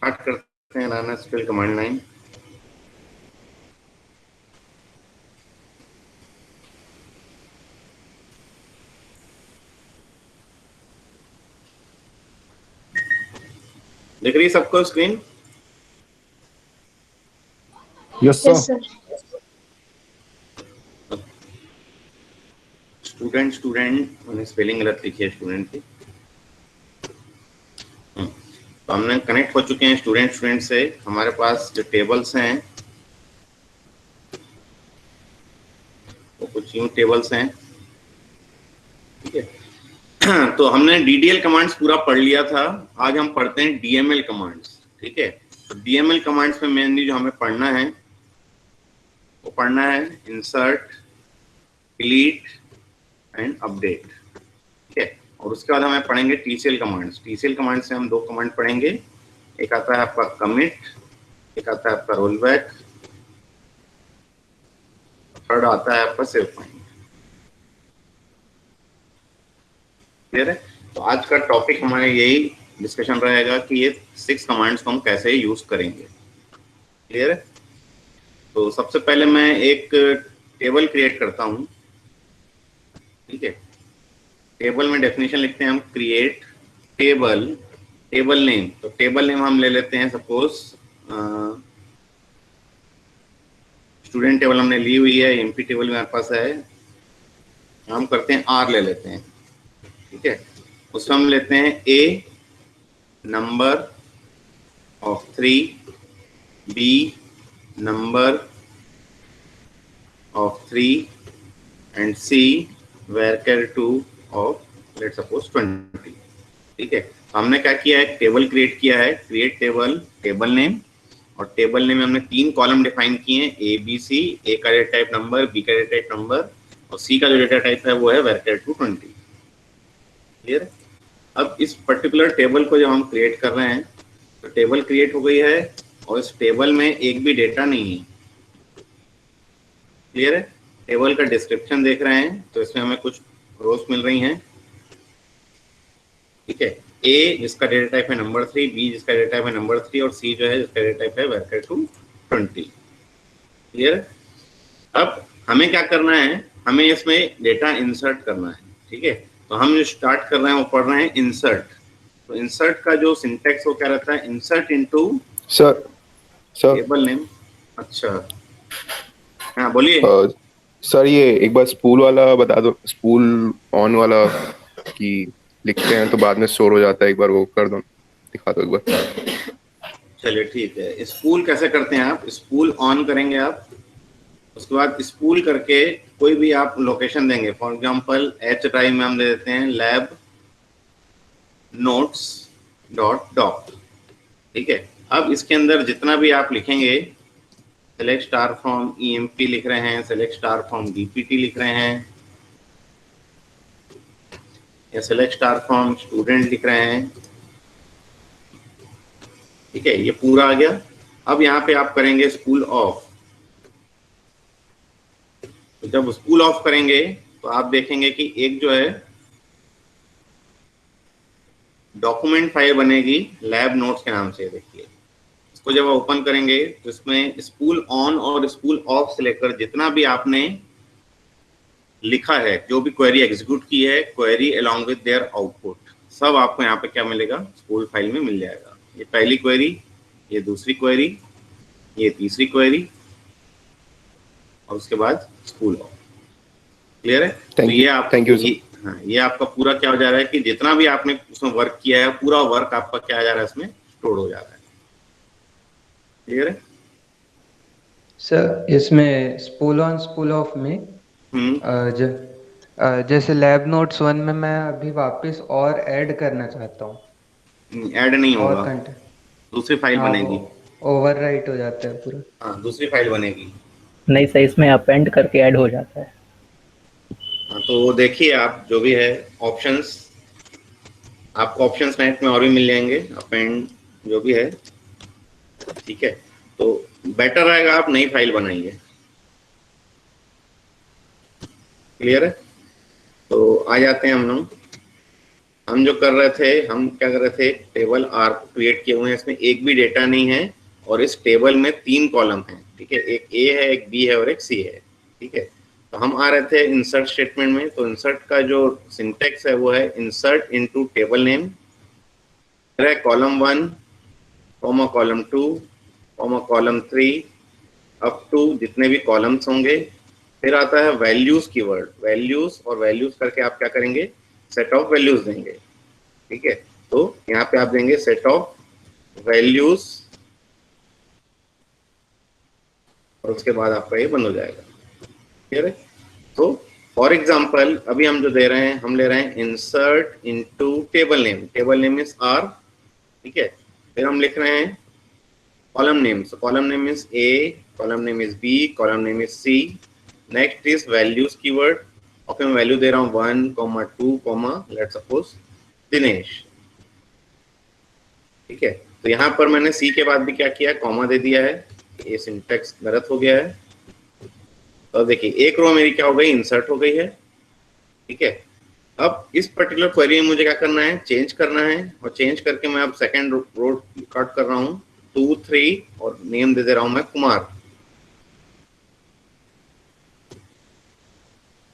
Start करते हैं run SQL command line. दिख रही है सबको स्क्रीन? Yes sir. स्टूडेंट मैंने स्पेलिंग गलत लिखी है स्टूडेंट की। तो हमने कनेक्ट हो चुके हैं स्टूडेंट से। हमारे पास जो टेबल्स हैं वो कुछ यूं टेबल्स हैं, ठीक है। तो हमने डीडीएल कमांड्स पूरा पढ़ लिया था। आज हम पढ़ते हैं डीएमएल कमांड्स, ठीक है। तो डीएमएल कमांड्स में मेनली जो हमें पढ़ना है वो पढ़ना है इंसर्ट, डिलीट एंड अपडेट, ठीक है। और उसके बाद हमें पढ़ेंगे टीसीएल कमांड्स। टीसीएल कमांड से हम दो कमांड पढ़ेंगे, एक आता है आपका कमिट, एक आता है आपका रोल बैक, थर्ड आता है आपका सेव फाइंड। क्लियर है? तो आज का टॉपिक हमारा यही डिस्कशन रहेगा कि ये 6 कमांड्स को हम कैसे यूज करेंगे। क्लियर है? तो सबसे पहले मैं एक टेबल क्रिएट करता हूं, ठीक है। टेबल में डेफिनेशन लिखते हैं हम, क्रिएट टेबल, टेबल नेम। तो टेबल नेम हम ले लेते हैं, सपोज स्टूडेंट टेबल हमने ली हुई है, एमपी टेबल मेरे पास है, हम करते हैं आर ले लेते हैं, ठीक है। उसमें हम लेते हैं A number of 3, B number of 3 and C varchar 2 of let's suppose 20, ठीक है। हमने क्या किया है, टेबल क्रिएट किया है, क्रिएट टेबल, टेबल नेम, और टेबल नेम में हमने 3 कॉलम डिफाइन किए हैं, ए बी सी। ए का डेटा टाइप नंबर, बी का डेटा टाइप नंबर, और सी का जो डेटा टाइप है वो है varchar 2 20। क्लियर? अब इस पर्टिकुलर टेबल को जब हम क्रिएट कर रहे हैं तो टेबल क्रिएट हो गई है और इस टेबल में एक भी डेटा नहीं है। क्लियर है? टेबल का डिस्क्रिप्शन देख रहे हैं तो इसमें हमें कुछ रोज मिल रही हैं, ठीक है। ए जिसका डेटा टाइप है नंबर 3, बी जिसका डेटा टाइप है नंबर 3, और सी जो है जिसका डेटा टाइप है varchar 2 20। क्लियर? अब हमें क्या करना है, हमें इसमें डेटा इंसर्ट करना है, ठीक है। तो हम जो स्टार्ट कर रहे हैं वो पढ़ रहे हैं इंसर्ट। तो इंसर्ट का जो सिंटेक्स वो क्या रहता है, insert into sir table name. अच्छा, हाँ बोलिए। सर ये एक बार स्पूल वाला बता दो, स्पूल ऑन वाला कि लिखते हैं तो बाद में स्टोर हो जाता है, एक बार वो कर दो, दिखा दो एक बार। चलिए ठीक है। स्पूल कैसे करते हैं आप, स्पूल ऑन करेंगे आप, उसके बाद स्पूल करके कोई भी आप लोकेशन देंगे। फॉर एग्जांपल एच ड्राइव में हम दे देते हैं लैब नोट्स डॉट डॉक, ठीक है। अब इसके अंदर जितना भी आप लिखेंगे, सेलेक्ट स्टार फ्रॉम ईएमपी लिख रहे हैं, सेलेक्ट स्टार फ्रॉम डीपीटी लिख रहे हैं, या सेलेक्ट स्टार फ्रॉम स्टूडेंट लिख रहे हैं, ठीक है। ये पूरा आ गया। अब यहाँ पे आप करेंगे स्पूल ऑफ। तो जब स्पूल ऑफ करेंगे तो आप देखेंगे कि एक जो है डॉक्यूमेंट फाइल बनेगी लैब नोट्स के नाम से। देखिए इसको जब ओपन करेंगे तो इसमें स्पूल ऑन और स्पूल ऑफ से लेकर जितना भी आपने लिखा है, जो भी क्वेरी एग्जीक्यूट की है, query along with their output, सब आपको यहाँ पे क्या मिलेगा, स्पूल फाइल में मिल जाएगा। ये पहली क्वेरी, ये दूसरी क्वेरी, ये तीसरी क्वेरी, और उसके बाद स्पूल ऑफ। क्लियर है? तो ये आप थैंक यू सर। हाँ, ये आपका पूरा क्या हो जा रहा है कि जितना भी आपने उसमें वर्क किया है पूरा वर्क आपका क्या आ जा रहा है, इसमें स्टोर हो जा रहा है। क्लियर है? सर इसमें स्पूल ऑन स्पूल ऑफ में जैसे लैब नोट्स 1 में मैं अभी वापस और ऐड करना चाहता हूँ। ऐड नहीं और होगा, कंटेंट दूसरी फाइल बनेगी। ओवरराइट हो जाता है पूरा। हाँ, दूसरी फाइल बनेगी। नहीं सर, इसमें अपेंड करके ऐड हो जाता है। हाँ, तो देखिए आप जो भी है ऑप्शंस, आपको ऑप्शंस नेट में और भी मिल जाएंगे, अपेंड जो भी है, ठीक है। तो बेटर रहेगा आप नई फाइल बनाइए। क्लियर है? तो आ जाते हैं हम लोग हम जो कर रहे थे, हम क्या कर रहे थे, टेबल आर क्रिएट किए हुए हैं, इसमें एक भी डेटा नहीं है और इस टेबल में 3 कॉलम हैं, ठीक है, एक ए है, एक बी है और एक सी है, ठीक है। तो हम आ रहे थे इंसर्ट स्टेटमेंट में, तो इंसर्ट का जो सिंटेक्स है वो है insert into table name, column 1 comma column 2 comma column 3 up to जितने भी कॉलम्स होंगे। फिर आता है वैल्यूज कीवर्ड, वैल्यूज, और वैल्यूज करके आप क्या करेंगे, सेट ऑफ वैल्यूज देंगे, ठीक है। तो यहाँ पे आप देंगे सेट ऑफ वैल्यूज और उसके बाद आपका ये बंद हो जाएगा, क्लियर है। तो फॉर एग्जांपल अभी हम जो दे रहे हैं, हम ले रहे हैं insert into table name, table name is R, ठीक है। फिर हम लिख रहे हैं column name, so column name is A, column name is B, column name is C. Next is values keyword, और फिर मैं वैल्यू दे रहा हूँ 1, 2, लेट्स सपोज दिनेश, ठीक है। तो यहाँ पर मैंने सी के बाद भी क्या किया, कॉमा दे दिया है, ये सिंटेक्स गलत हो गया है। तो देखिए एक रो मेरी क्या हो गई, इंसर्ट हो गई है, ठीक है। अब इस पर्टिकुलर क्वेरी में मुझे क्या करना है, चेंज करना है, और चेंज करके मैं अब सेकंड रो कट कर रहा हूँ 2, 3 और नेम दे रहा हूं मैं कुमार,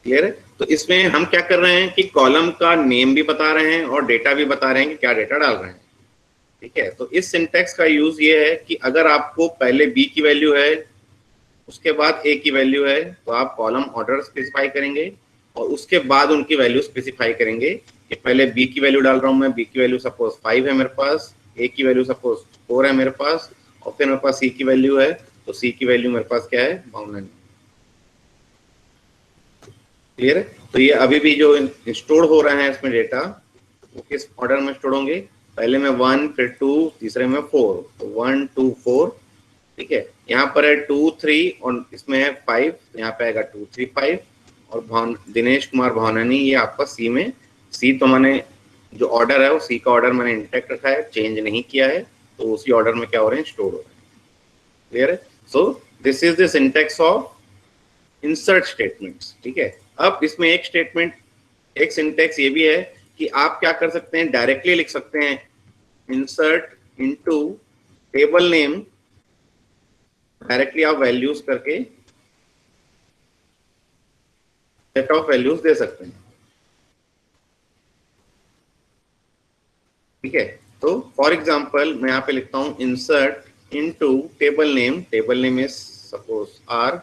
क्लियर है। तो इसमें हम क्या कर रहे हैं कि कॉलम का नेम भी बता रहे हैं और डेटा भी बता रहे हैं कि क्या डेटा डाल रहे हैं, ठीक है। तो इस सिंटेक्स का यूज ये है कि अगर आपको पहले बी की वैल्यू है उसके बाद ए की वैल्यू है, तो आप कॉलम ऑर्डर स्पेसिफाई करेंगे और उसके बाद उनकी वैल्यू स्पेसिफाई करेंगे कि पहले बी की वैल्यू डाल रहा हूं मैं, बी की वैल्यू सपोज 5 है मेरे पास, ए की वैल्यू सपोज 4 है मेरे पास, और फिर मेरे पास सी की वैल्यू है, तो सी की वैल्यू मेरे पास क्या है, 52, क्लियर है। तो ये अभी भी जो स्टोर हो रहा है इसमें डेटा, वो किस ऑर्डर में स्टोर होंगे, पहले में 1, फिर 2, तीसरे में 4, तो 1, 2, 4, ठीक है। यहाँ पर है 2, 3 और इसमें है 5, यहाँ पे आएगा 2, 3, 5, और दिनेश कुमार भावनानी ये आपका सी में, सी तो मैंने जो ऑर्डर है वो सी का ऑर्डर मैंने इंटैक्ट रखा है, चेंज नहीं किया है, तो उसी ऑर्डर में क्या हो रहे हैं, स्टोर हो रहे हैं, क्लियर है। So this is the syntax of insert statements, ठीक है। अब इसमें एक स्टेटमेंट, एक सिंटेक्स ये भी है कि आप क्या कर सकते हैं, डायरेक्टली लिख सकते हैं insert into table name, directly आप वैल्यूज करके सेट ऑफ वैल्यूज दे सकते हैं, ठीक है। तो फॉर एग्जांपल मैं यहाँ पे लिखता हूँ insert into table name is suppose R,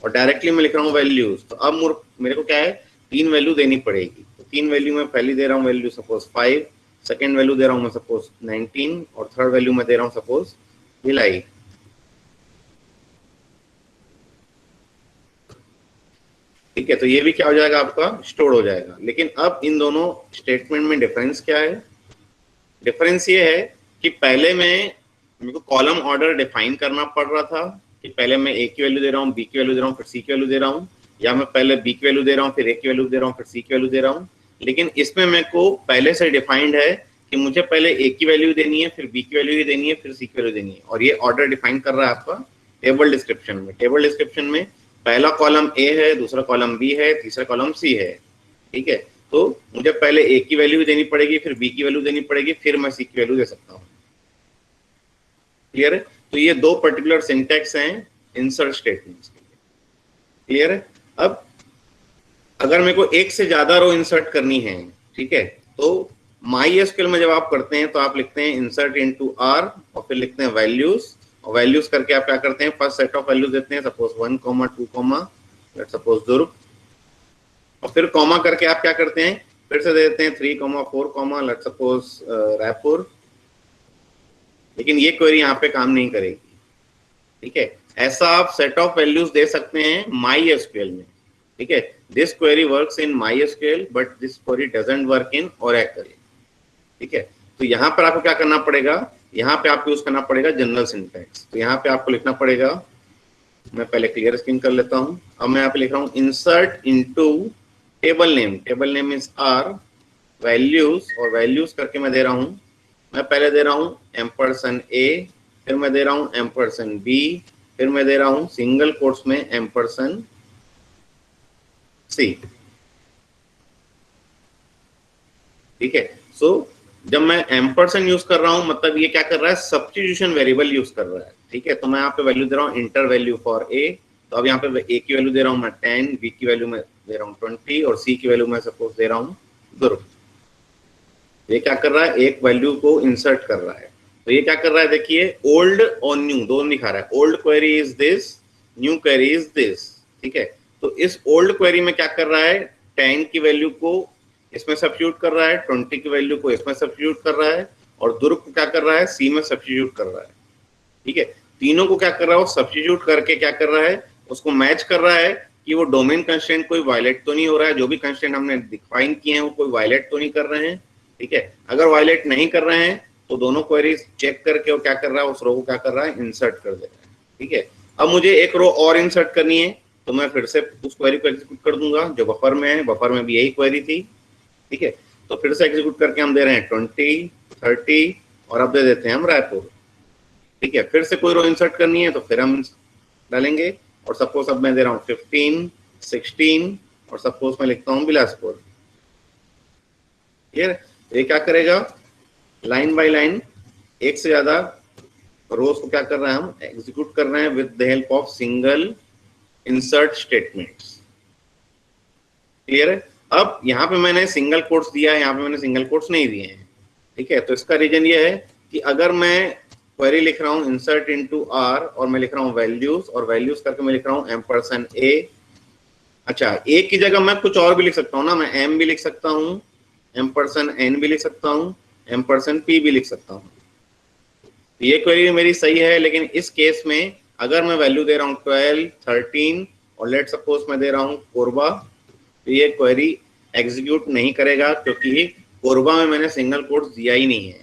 और डायरेक्टली मैं लिख रहा हूँ वैल्यूज। तो अब मेरे को क्या है, 3 वैल्यू देनी पड़ेगी, तो 3 वैल्यू में पहली दे रहा हूँ वैल्यू सपोज 5, सेकेंड वैल्यू दे रहा हूँ मैं सपोज 19, और थर्ड वैल्यू मैं दे रहा हूँ सपोज भिलाई, ठीक है। तो ये भी क्या हो जाएगा, आपका स्टोर हो जाएगा। लेकिन अब इन दोनों स्टेटमेंट में डिफरेंस क्या है, डिफरेंस ये है कि पहले मेरे को कॉलम ऑर्डर डिफाइन करना पड़ रहा था कि पहले मैं ए की वैल्यू दे रहा हूँ, बी की वैल्यू दे रहा हूँ, फिर सी की वैल्यू दे रहा हूँ, या मैं पहले बी की वैल्यू दे रहा हूँ, फिर ए की वैल्यू दे रहा हूँ, फिर सी की वैल्यू दे रहा हूँ। लेकिन इसमें मेरे को पहले से डिफाइंड है कि मुझे पहले ए की वैल्यू देनी है, फिर बी की वैल्यू ही देनी है, फिर सी की वैल्यू देनी है, और ये ऑर्डर डिफाइन कर रहा है आपका टेबल डिस्क्रिप्शन में। टेबल डिस्क्रिप्शन में पहला कॉलम ए है, दूसरा कॉलम बी है, तीसरा कॉलम सी है, ठीक है। तो मुझे पहले ए की वैल्यू भी देनी पड़ेगी, फिर बी की वैल्यू देनी पड़ेगी, फिर मैं सी की वैल्यू दे सकता हूँ, क्लियर है। तो ये 2 पर्टिकुलर सिंटेक्स हैं इंसर्ट स्टेटमेंट्स के लिए, क्लियर है। अब अगर मेरे को एक से ज्यादा रो इंसर्ट करनी है, ठीक है, तो MySQL में जब आप करते हैं तो आप लिखते हैं इंसर्ट इनटू आर और फिर लिखते हैं वैल्यूज, और वैल्यूज करके आप क्या करते हैं, फर्स्ट सेट ऑफ वैल्यूज देते हैं सपोज 1, 2, लेट्स सपोज दुर्ग, और फिर कॉमा करके आप क्या करते हैं, फिर से दे देते हैं 3, 4, लेट्स सपोज रायपुर। लेकिन ये क्वेरी यहाँ पे काम नहीं करेगी, ठीक है। ऐसा आप सेट ऑफ वैल्यूज दे सकते हैं MySQL में, ठीक है। This query works in MySQL but this query doesn't work in Oracle, ठीक है। तो यहाँ पर आपको क्या करना पड़ेगा, यहाँ पे आपको यूज करना पड़ेगा जनरल सिंटैक्स। तो यहाँ पे आपको लिखना पड़ेगा, मैं पहले क्लियर स्क्रीन कर लेता हूँ। अब मैं यहाँ पे लिख रहा हूँ insert into table name is R, values, और वैल्यूज करके मैं दे रहा हूँ, मैं पहले दे रहा हूँ $A, फिर मैं दे रहा हूँ $B, फिर मैं दे रहा हूँ सिंगल कोट्स में $C, ठीक है। सो जब मैं एम्परसेंड यूज कर रहा हूं, मतलब ये क्या कर रहा है, सब्स्टिट्यूशन वेरिएबल यूज कर रहा है। ठीक है, तो मैं यहाँ पे वैल्यू दे रहा हूँ इंटर वैल्यू फॉर ए, तो अब यहाँ पे ए की वैल्यू दे रहा हूँ मैं 10, बी की वैल्यू मैं दे रहा हूँ 20 और सी की वैल्यू मैं सपोज दे रहा हूँ ध्रुव। ये क्या कर रहा है, एक वैल्यू को इंसर्ट कर रहा है। तो ये क्या कर रहा है, देखिए ओल्ड और न्यू दोनों दिखा रहा है। Old query is this, new query is this. ठीक है, तो इस ओल्ड क्वेरी में क्या कर रहा है, 10 की वैल्यू को इसमें सब्स्टिट्यूट कर रहा है, 20 की वैल्यू को इसमें सब्स्टिट्यूट कर रहा है, और ध्रुव को क्या कर रहा है, सी में सब्स्टिट्यूट कर रहा है। ठीक है, तीनों को क्या कर रहा है, वो सब्स्टिट्यूट करके क्या कर रहा है, उसको मैच कर रहा है कि वो डोमेन कंस्ट्रेंट कोई वायलेट तो नहीं हो रहा है, जो भी कंस्ट्रेंट हमने डिफाइन किए हैं वो कोई वायलेट तो नहीं कर रहे हैं। ठीक है, अगर वायलेट नहीं कर रहे हैं तो दोनों क्वेरीज चेक करके वो क्या कर रहा है, उस रो को क्या कर रहा है, इंसर्ट कर दे रहा है। ठीक है, अब मुझे एक रो और इंसर्ट करनी है, तो मैं फिर से उस क्वेरी को एग्जीक्यूट कर दूंगा जो बफर में है, बफर में भी यही क्वेरी थी। ठीक है, तो फिर से एग्जीक्यूट करके हम दे रहे हैं 20, 30 और अब दे देते हैं हम रायपुर। ठीक है, फिर से कोई रो इंसर्ट करनी है तो फिर हम डालेंगे, और सपोज अब मैं दे रहा हूँ 15, 16 और सपोज मैं लिखता हूँ बिलासपुर। ये क्या करेगा, लाइन बाय लाइन एक से ज्यादा रोज को क्या कर रहे हैं, हम एग्जीक्यूट कर रहे हैं with the help of single insert statements. Clear है। अब यहाँ पे मैंने सिंगल कोट्स दिया है, यहाँ पे मैंने सिंगल कोट्स नहीं दिए हैं। ठीक है, तो इसका रीजन ये है कि अगर मैं क्वेरी लिख रहा हूँ इंसर्ट इनटू आर और मैं लिख रहा हूँ वैल्यूज, और वैल्यूज करके मैं लिख रहा हूँ एम्परसेंड ए। अच्छा, ए की जगह मैं कुछ और भी लिख सकता हूँ ना, मैं एम भी लिख सकता हूँ, एम्परसेंड एन भी लिख सकता हूँ, एम्परसेंड पी भी लिख सकता हूँ। ये क्वेरी मेरी सही है, लेकिन इस केस में अगर मैं वैल्यू दे रहा हूँ 12, 13 और लेट सपोज मैं दे रहा हूँ कोरबा, तो ये क्वेरी एग्जीक्यूट नहीं करेगा, क्योंकि कोरबा में मैंने सिंगल कोट्स दिया ही नहीं है।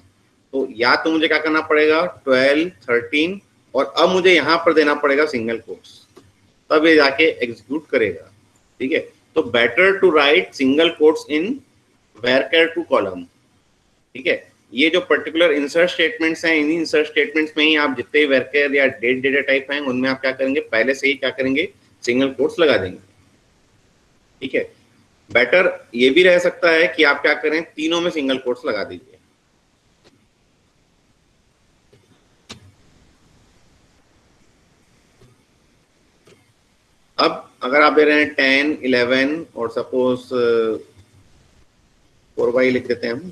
तो या तो मुझे क्या करना पड़ेगा 12, 13 और अब मुझे यहाँ पर देना पड़ेगा सिंगल कोट्स, तब ये जाके एग्जीक्यूट करेगा। ठीक है, तो better to write single quotes in varchar two column. ठीक है, ये जो पर्टिकुलर इंसर्ट स्टेटमेंट्स हैं, इन इंसर्ट स्टेटमेंट्स में ही आप जितने varchar या डेट डेटा टाइप हैं उनमें आप क्या करेंगे, पहले से ही क्या करेंगे, सिंगल कोट्स लगा देंगे। ठीक है, बेटर ये भी रह सकता है कि आप क्या करें, तीनों में सिंगल कोट्स लगा दीजिए। अब अगर आप दे रहे हैं 10, 11 और सपोज कोरबा लिख देते हैं हम,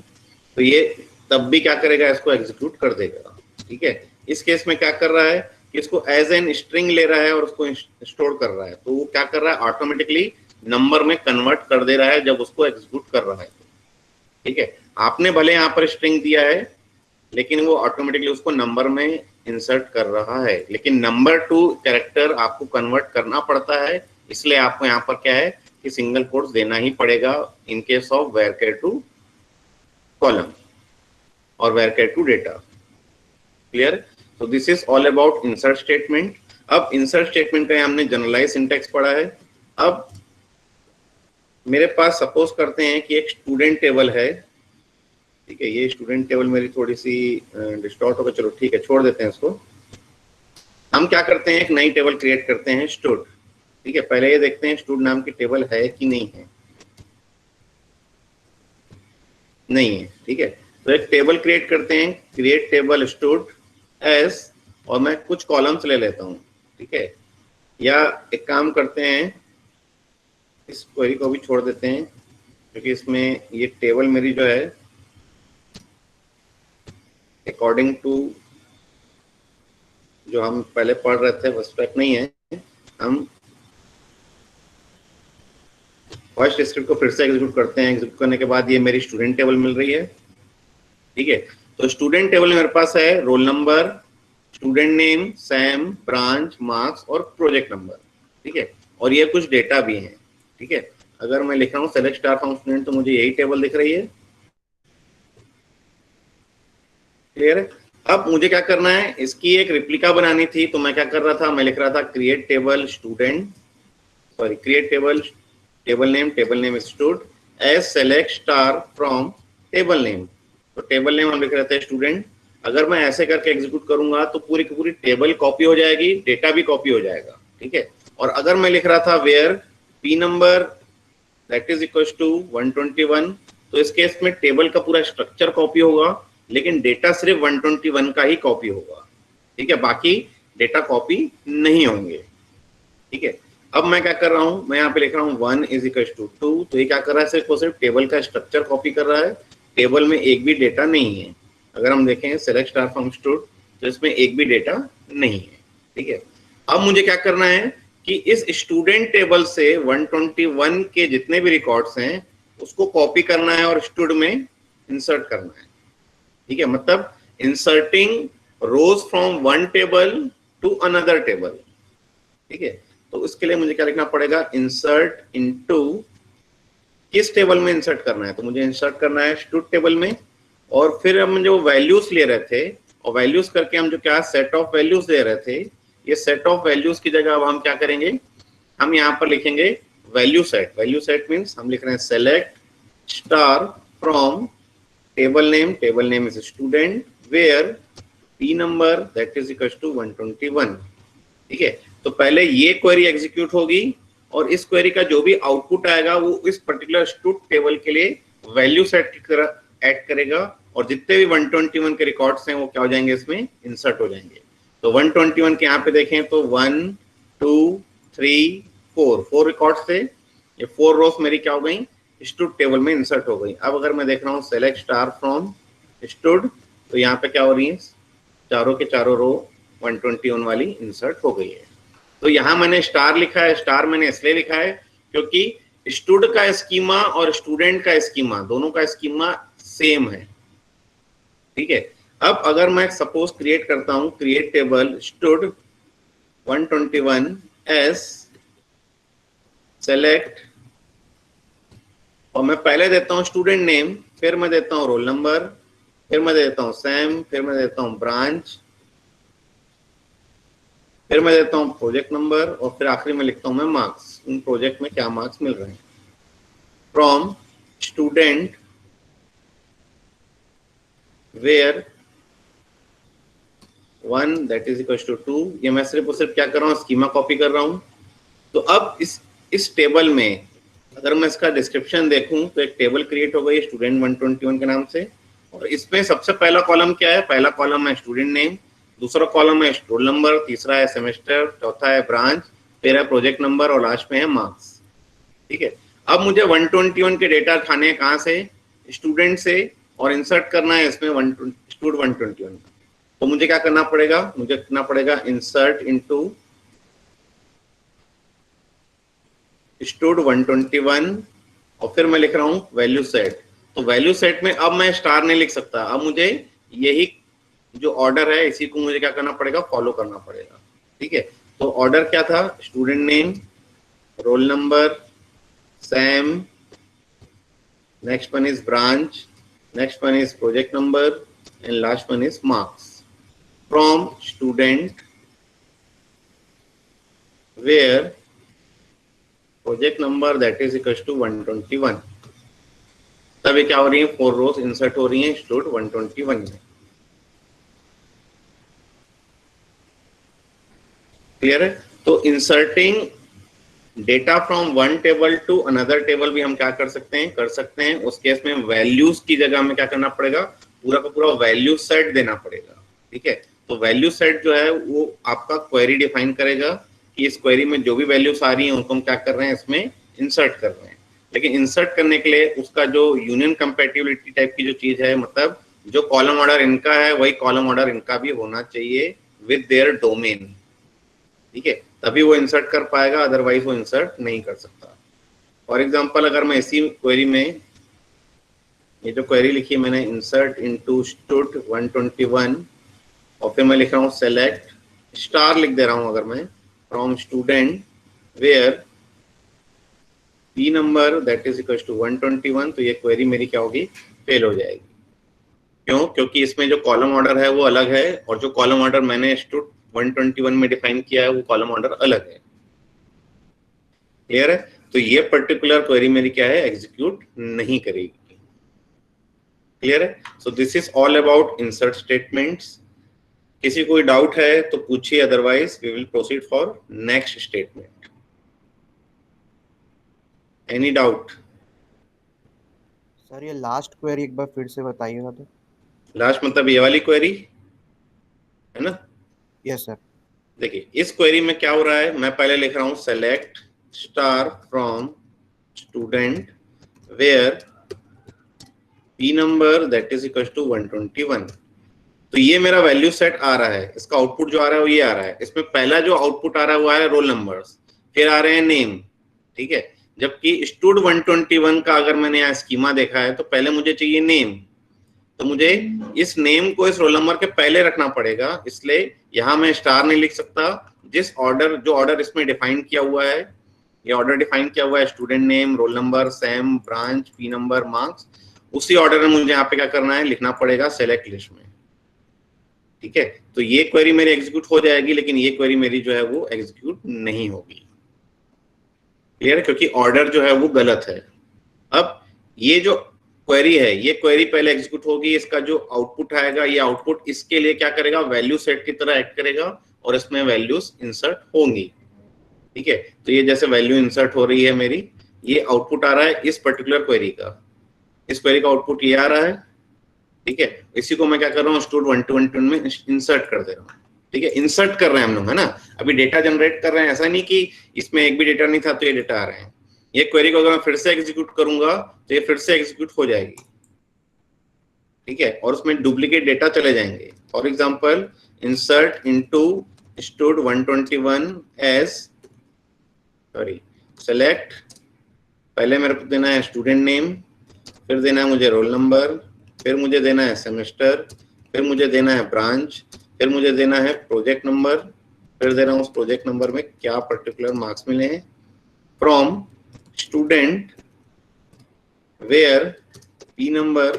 तो ये तब भी क्या करेगा, इसको एग्जीक्यूट कर देगा। ठीक है, इस केस में क्या कर रहा है कि इसको एज एन स्ट्रिंग ले रहा है और उसको स्टोर कर रहा है, तो वो क्या कर रहा है, ऑटोमेटिकली नंबर में कन्वर्ट कर दे रहा है जब उसको एग्जीक्यूट कर रहा है। ठीक है, आपने भले यहाँ पर स्ट्रिंग दिया है, लेकिन वो ऑटोमेटिकली उसको नंबर में इंसर्ट कर रहा है, लेकिन नंबर टू कैरेक्टर आपको कन्वर्ट करना पड़ता है, इसलिए आपको यहाँ पर क्या है कि सिंगल कोट्स देना ही पड़ेगा in case of varchar two column और varchar टू डेटा। क्लियर। तो this is all about insert statement. अब इंसर्ट स्टेटमेंट का हमने जनरलाइज सिंटैक्स पढ़ा है। अब मेरे पास सपोज करते हैं कि एक स्टूडेंट टेबल है। ठीक है, ये स्टूडेंट टेबल मेरी थोड़ी सी डिस्टॉर्ट होगा, चलो ठीक है छोड़ देते हैं इसको। हम क्या करते हैं, एक नई टेबल क्रिएट करते हैं स्टूड। ठीक है, पहले ये देखते हैं स्टूड नाम की टेबल है कि नहीं है। नहीं है। ठीक है, तो एक टेबल क्रिएट करते हैं, क्रिएट टेबल स्टूड एस, और मैं कुछ कॉलम्स ले लेता हूँ। ठीक है, या एक काम करते हैं, इस क्वेरी को भी छोड़ देते हैं क्योंकि इसमें ये टेबल मेरी जो है अकॉर्डिंग टू जो हम पहले पढ़ रहे थे उस टाइप नहीं है। हम फर्स्ट स्क्रिप्ट को फिर से एग्जीक्यूट करते हैं। एग्जीक्यूट करने के बाद ये मेरी स्टूडेंट टेबल मिल रही है। ठीक है, तो स्टूडेंट टेबल में मेरे पास है roll number, student name, Sam, branch, marks और प्रोजेक्ट नंबर। ठीक है, और ये कुछ डेटा भी हैं। ठीक है, अगर मैं लिख रहा हूँ सेलेक्ट स्टार फ्रॉम स्टूडेंट तो मुझे यही टेबल दिख रही है। क्लियर है। अब मुझे क्या करना है, इसकी एक रिप्लिका बनानी थी, तो मैं क्या कर रहा था, मैं लिख रहा था create table student, sorry create table name stud as select star from table name. तो टेबल नेम हम लिख रहे थे स्टूडेंट। अगर मैं ऐसे करके एग्जीक्यूट करूंगा तो पूरी की पूरी टेबल कॉपी हो जाएगी, डेटा भी कॉपी हो जाएगा। ठीक है, और अगर मैं लिख रहा था where P number that is equal to 121 तो इस केस में टेबल का पूरा स्ट्रक्चर कॉपी होगा, लेकिन डेटा सिर्फ 121 का ही कॉपी होगा, ठीक है, बाकी डेटा कॉपी नहीं होंगे, ठीक है। अब मैं क्या कर रहा हूं, मैं यहाँ पे लिख रहा हूँ 1 इज इक्वल टू 2, तो ये क्या कर रहा है, सिर्फ और सिर्फ टेबल का स्ट्रक्चर कॉपी कर रहा है, टेबल में एक भी डेटा नहीं है। अगर हम देखें सेलेक्ट स्टार फ्रॉम स्टूड, तो इसमें एक भी डेटा नहीं है, ठीक है। अब मुझे क्या करना है कि इस स्टूडेंट टेबल से 121 के जितने भी रिकॉर्ड्स हैं उसको कॉपी करना है और स्टूड में इंसर्ट करना है, ठीक है, मतलब inserting rows from one table to another table, ठीक है। तो इसके लिए मुझे क्या लिखना पड़ेगा, इंसर्ट इनटू, किस टेबल में इंसर्ट करना है, तो मुझे इंसर्ट करना है स्टूड टेबल में, और फिर हम जो वैल्यूज ले रहे थे और वैल्यूज करके हम जो क्या सेट ऑफ वैल्यूज दे रहे थे, ये सेट ऑफ वैल्यूज की जगह अब हम क्या करेंगे, हम यहाँ पर लिखेंगे value set. Value set means हम लिख रहे हैं select star from table name is student where p number that is equal to 121, ठीक है। तो पहले ये क्वेरी एग्जीक्यूट होगी और इस क्वेरी का जो भी आउटपुट आएगा वो इस पर्टिकुलर स्टूड टेबल के लिए वैल्यू सेट की तरह ऐड करेगा, और जितने भी 121 के रिकॉर्ड्स हैं वो क्या हो जाएंगे, इसमें इंसर्ट हो जाएंगे। तो 121 के यहाँ पे देखें तो 1 2 3 4 रिकॉर्ड्स थे, ये 4 रोज मेरी क्या हो गई, स्टूड टेबल में इंसर्ट हो गई। अब अगर मैं देख रहा हूँ सेलेक्ट स्टार फ्रॉम स्टूड, तो यहाँ पे क्या हो रही है, चारों के चारों रो 121 वाली इंसर्ट हो गई है। तो यहाँ मैंने स्टार लिखा है, स्टार मैंने इसलिए लिखा है क्योंकि स्टूड का स्कीमा और स्टूडेंट का स्कीमा, दोनों का स्कीमा सेम है, ठीक है। अब अगर मैं सपोज क्रिएट करता हूं, create table stood 121 S select, और मैं पहले देता हूं स्टूडेंट नेम, फिर मैं देता हूं रोल नंबर, फिर मैं देता हूं सैम, फिर मैं देता हूं ब्रांच, फिर मैं देता हूं प्रोजेक्ट नंबर, और फिर आखिरी में लिखता हूं मैं मार्क्स, उन प्रोजेक्ट में क्या मार्क्स मिल रहे हैं। From student where 1 that is equal to 2, ये मैं सिर्फ और सिर्फ क्या कर रहा हूँ, स्कीमा कॉपी कर रहा हूँ। तो अब इस टेबल में अगर मैं इसका डिस्क्रिप्शन देखूं तो एक टेबल क्रिएट हो गई स्टूडेंट 121 के नाम से, और इसमें सबसे पहला कॉलम क्या है, पहला कॉलम है स्टूडेंट नेम, दूसरा कॉलम है रोल नंबर, तीसरा है सेमेस्टर, चौथा है ब्रांच, फिर है प्रोजेक्ट नंबर और लास्ट में है मार्क्स, ठीक है। अब मुझे 121 के डेटा खाने हैं कहाँ से, स्टूडेंट से, और इंसर्ट करना है इसमें स्टूड 121। तो मुझे क्या करना पड़ेगा, मुझे करना पड़ेगा इंसर्ट इनटू स्टूड 121, और फिर मैं लिख रहा हूँ वैल्यू सेट। तो वैल्यू सेट में अब मैं स्टार नहीं लिख सकता, अब मुझे यही जो ऑर्डर है इसी को मुझे क्या करना पड़ेगा, फॉलो करना पड़ेगा, ठीक है। तो ऑर्डर क्या था, student name, roll number, sem, next one is branch, next one is project number, and last one is marks. From student where project number that is equal to 121, तब ये क्या हो रही है, 4 रोज इंसर्ट हो रही हैं स्टूड 121 में। क्लियर है। तो inserting data from one table to another table भी हम क्या कर सकते हैं, उस केस में वैल्यूज की जगह में क्या करना पड़ेगा, पूरा का पूरा वैल्यू सेट देना पड़ेगा, ठीक है। तो वैल्यू सेट जो है वो आपका क्वेरी डिफाइन करेगा कि इस क्वेरी में जो भी वैल्यूज आ रही हैं उनको हम क्या कर रहे हैं, इसमें इंसर्ट कर रहे हैं। लेकिन इंसर्ट करने के लिए उसका जो यूनियन कंपैटिबिलिटी टाइप की जो चीज है, मतलब जो कॉलम ऑर्डर इनका है वही कॉलम ऑर्डर इनका भी होना चाहिए विद देयर डोमेन, ठीक है, तभी वो इंसर्ट कर पाएगा, अदरवाइज वो इंसर्ट नहीं कर सकता। फॉर एग्जांपल अगर मैं इसी क्वेरी में, ये जो क्वेरी लिखी है मैंने, इंसर्ट इनटू स्टूड 121, और फिर मैं लिख रहा हूँ सेलेक्ट स्टार लिख दे रहा हूँ अगर मैं, from student where p number that is equal to 121, तो ये क्वेरी मेरी क्या होगी, फेल हो जाएगी। क्यों, क्योंकि इसमें जो कॉलम ऑर्डर है वो अलग है, और जो कॉलम ऑर्डर मैंने स्टूड 121 में डिफाइन किया है वो कॉलम ऑर्डर अलग है। क्लियर है। तो ये पर्टिकुलर क्वेरी मेरी क्या है, एग्जीक्यूट नहीं करेगी। क्लियर है। So this is all about insert statements. किसी कोई डाउट है तो पूछिए, otherwise we will proceed for next statement. Any doubt? Sir ये लास्ट क्वेरी एक बार फिर से बताइएगा तो। लास्ट मतलब ये वाली क्वेरी है ना? Yes sir. देखिए इस क्वेरी में क्या हो रहा है, मैं पहले लिख रहा हूं select star from student where p number that is equal to 121। तो ये मेरा वैल्यू सेट आ रहा है, इसका आउटपुट जो आ रहा है वो ये आ रहा है। इसमें पहला जो आउटपुट आ रहा है वो आ रहा है रोल नंबर्स, फिर आ रहे हैं नेम, ठीक है। जबकि स्टूड 121 का अगर मैंने यहाँ स्कीमा देखा है तो पहले मुझे चाहिए नेम, तो मुझे इस नेम को इस रोल नंबर के पहले रखना पड़ेगा, इसलिए यहां मैं स्टार नहीं लिख सकता। जिस ऑर्डर जो ऑर्डर इसमें डिफाइन किया हुआ है, ये ऑर्डर डिफाइन किया हुआ है student name, roll number, sem, branch, P number, marks, उसी ऑर्डर में मुझे यहाँ पे क्या करना है, लिखना पड़ेगा सेलेक्ट लिस्ट में, ठीक है। तो ये क्वेरी मेरी एग्जीक्यूट हो जाएगी, लेकिन ये क्वेरी मेरी जो है वो एग्जीक्यूट नहीं होगी, क्लियर है, क्योंकि ऑर्डर जो है वो गलत है। अब ये जो क्वेरी है, ये क्वेरी पहले एग्जीक्यूट होगी, इसका जो आउटपुट आएगा, ये आउटपुट इसके लिए क्या करेगा, वैल्यू सेट की तरह एक्ट करेगा और इसमें वैल्यूज इंसर्ट होंगी, ठीक है। तो ये जैसे वैल्यू इंसर्ट हो रही है मेरी, ये आउटपुट आ रहा है इस पर्टिकुलर क्वेरी का, इस क्वेरी का आउटपुट ये आ रहा है, ठीक है। इसी को मैं क्या कर रहा हूँ, स्टूड 121 में इंसर्ट कर दे रहा हूँ, ठीक है। इंसर्ट कर रहे हैं हम लोग, है ना, अभी डेटा जनरेट कर रहे हैं, ऐसा नहीं कि इसमें एक भी डेटा नहीं था तो ये डेटा आ रहे हैं। ये क्वेरी को अगर मैं फिर से एग्जीक्यूट करूंगा तो ये फिर से एग्जीक्यूट हो जाएगी, ठीक है, और उसमें डुप्लीकेट डेटा चले जाएंगे। For example insert into stud 121 as sorry select, पहले मेरे को देना है स्टूडेंट नेम, फिर देना है मुझे रोल नंबर, फिर मुझे देना है सेमेस्टर, फिर मुझे देना है ब्रांच, फिर मुझे देना है प्रोजेक्ट नंबर, फिर दे रहा हूँ उस प्रोजेक्ट नंबर में क्या पर्टिकुलर मार्क्स मिले हैं, from student where P number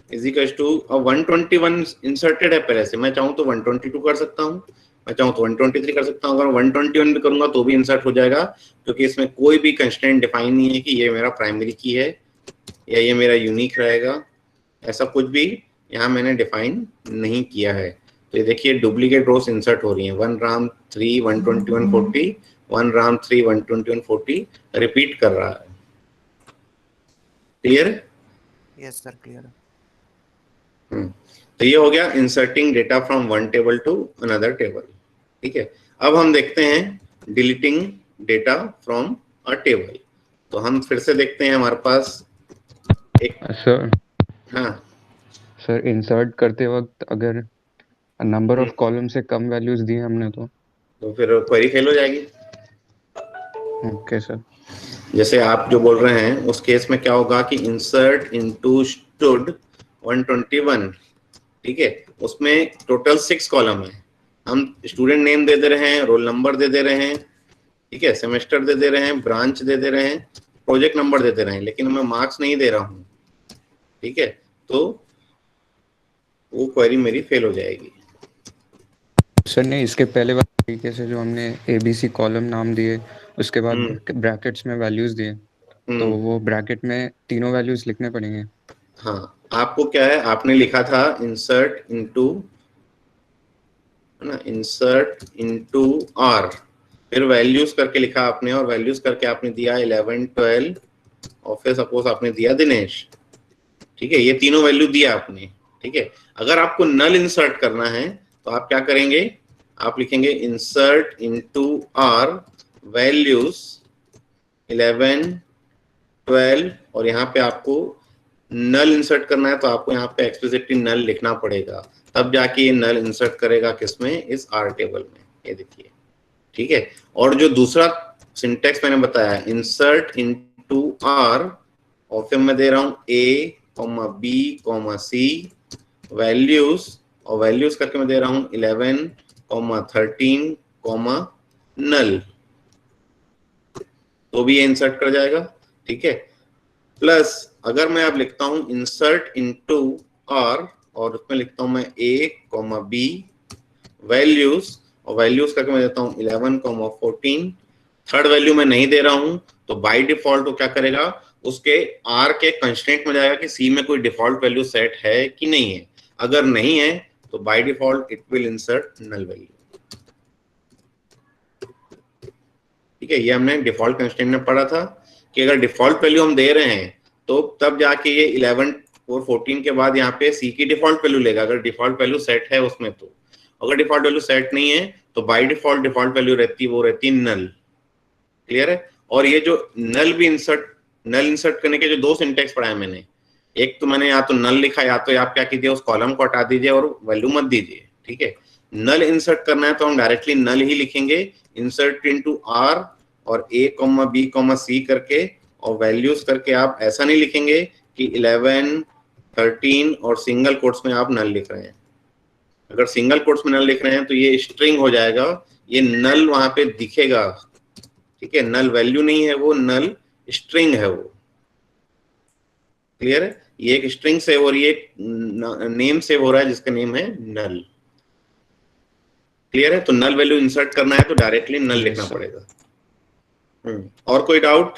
is equal to 121 inserted है पहले से, मैं चाहूँ तो 122 कर सकता हूँ, मैं चाहूँ तो 123 कर सकता हूँ, अगर 121 भी करूंगा तो भी इंसर्ट हो जाएगा, क्योंकि इसमें कोई भी कंस्ट्रेंट डिफाइन नहीं है कि ये मेरा प्राइमरी की है या ये मेरा यूनिक रहेगा, ऐसा कुछ भी यहाँ मैंने डिफाइन नहीं किया है। तो ये देखिए डुप्लीकेट रोज इंसर्ट हो रही हैं, 1 राम 3 121 40, 1 राम 3 121 40 रिपीट कर रहा है, क्लियर? यस सर क्लियर है। तो ये हो गया inserting data from one table to another table, ठीक है। अब हम देखते हैं deleting data from a table. तो हम फिर से देखते हैं, हमारे पास एक सर हाँ सर इंसर्ट करते वक्त अगर नंबर ऑफ कॉलम से कम वैल्यूज दिए हमने तो फिर क्वेरी फेल हो जाएगी। Okay sir. जैसे आप जो बोल रहे हैं उस केस में क्या होगा कि इंसर्ट इनटू स्टूड 121, ठीक है, उसमें टोटल 6 कॉलम है, हम स्टूडेंट नेम दे रहे हैं, रोल नंबर दे रहे हैं, ठीक है, सेमेस्टर दे रहे हैं, ब्रांच दे रहे हैं, प्रोजेक्ट नंबर दे रहे हैं, लेकिन मैं मार्क्स नहीं दे रहा हूँ, ठीक है, तो वो क्वेरी मेरी फेल हो जाएगी। सर नहीं, इसके पहले वाले तरीके से जो हमने ABC कॉलम नाम दिए, उसके बाद ब्रैकेट्स में वैल्यूज दिए, तो वो ब्रैकेट में तीनों वैल्यूज लिखने पड़ेंगे। हाँ, आपको क्या है, आपने लिखा था इंसर्ट इनटू, है ना, इंसर्ट इनटू आर, फिर वैल्यूज करके लिखा आपने, और वैल्यूज करके आपने दिया 11 12 और फिर सपोज आपने दिया दिनेश, ठीक है, ये तीनों वैल्यू दिया आपने, ठीक है। अगर आपको नल इंसर्ट करना है तो आप क्या करेंगे, आप लिखेंगे इंसर्ट इनटू आर वैल्यूज 11 12 और यहाँ पे आपको नल इंसर्ट करना है तो आपको यहाँ पे एक्सप्लिसिटली नल लिखना पड़ेगा, तब जाके ये नल इंसर्ट करेगा किसमें, इस आर टेबल में, ये देखिए, ठीक है। और जो दूसरा सिंटेक्स मैंने बताया, इंसर्ट इनटू आर और फिर मैं दे रहा हूँ A, B, C वैल्यूज, और वैल्यूज करके मैं दे रहा हूँ 11, 13, नल, तो भी ये इंसर्ट कर जाएगा, ठीक है। प्लस अगर मैं अब लिखता हूँ इंसर्ट इनटू आर और उसमें लिखता हूँ मैं A, B वैल्यूज, और वैल्यूज करके मैं देता हूँ 11, 14, थर्ड वैल्यू मैं नहीं दे रहा हूँ, तो बाय डिफॉल्ट वो क्या करेगा, उसके आर के कंस्ट्रेंट में जाएगा कि सी में कोई डिफॉल्ट वैल्यू सेट है कि नहीं है, अगर नहीं है तो by default it will insert null value, ठीक है। ये हमने डिफॉल्ट कंस्ट्रेंट में पढ़ा था कि अगर डिफॉल्ट वैल्यू हम दे रहे हैं तो तब जाके ये 11 और 14 के बाद यहाँ पे सी की डिफॉल्ट वैल्यू लेगा, अगर डिफॉल्ट वैल्यू सेट है उसमें। तो अगर डिफॉल्ट वैल्यू सेट नहीं है तो बाय डिफॉल्ट डिफॉल्ट वैल्यू रहती है वो रहती है नल। क्लियर है? और ये जो नल इंसर्ट करने के जो दो सिंटेक्स पढ़ाए मैंने, एक तो मैंने या तो नल लिखा या तो आप क्या कीजिए उस कॉलम को हटा दीजिए और वैल्यू मत दीजिए। ठीक है, नल इंसर्ट करना है तो हम डायरेक्टली नल ही लिखेंगे, इंसर्ट इनटू आर और a, b, c करके और वैल्यूज करके। आप ऐसा नहीं लिखेंगे कि 11, 13 और सिंगल कोट्स में आप नल लिख रहे हैं। अगर सिंगल कोट्स में नल लिख रहे हैं तो ये स्ट्रिंग हो जाएगा, ये नल वहां पे दिखेगा। ठीक है, नल वैल्यू नहीं है वो, नल स्ट्रिंग है वो। क्लियर है? ये एक स्ट्रिंग सेव और ये एक नेम सेव हो रहा है जिसका नेम है नल। क्लियर है? तो नल वैल्यू इंसर्ट करना है तो डायरेक्टली नल लिखना पड़ेगा। और कोई डाउट?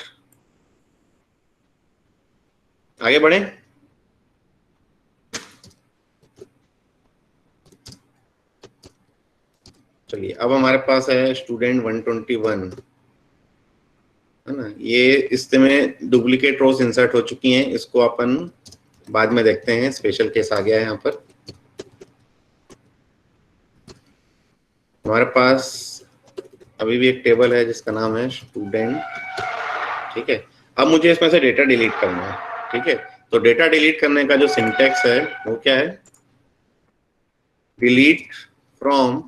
आगे बढ़े। चलिए, अब हमारे पास है स्टूडेंट 121, है ना। ये इसमें डुप्लीकेट रोज इंसर्ट हो चुकी हैं, इसको अपन बाद में देखते हैं, स्पेशल केस आ गया है यहाँ पर। हमारे पास अभी भी एक टेबल है जिसका नाम है स्टूडेंट। ठीक है, अब मुझे इसमें से डेटा डिलीट करना है। ठीक है, तो डेटा डिलीट करने का जो सिंटेक्स है वो क्या है? Delete from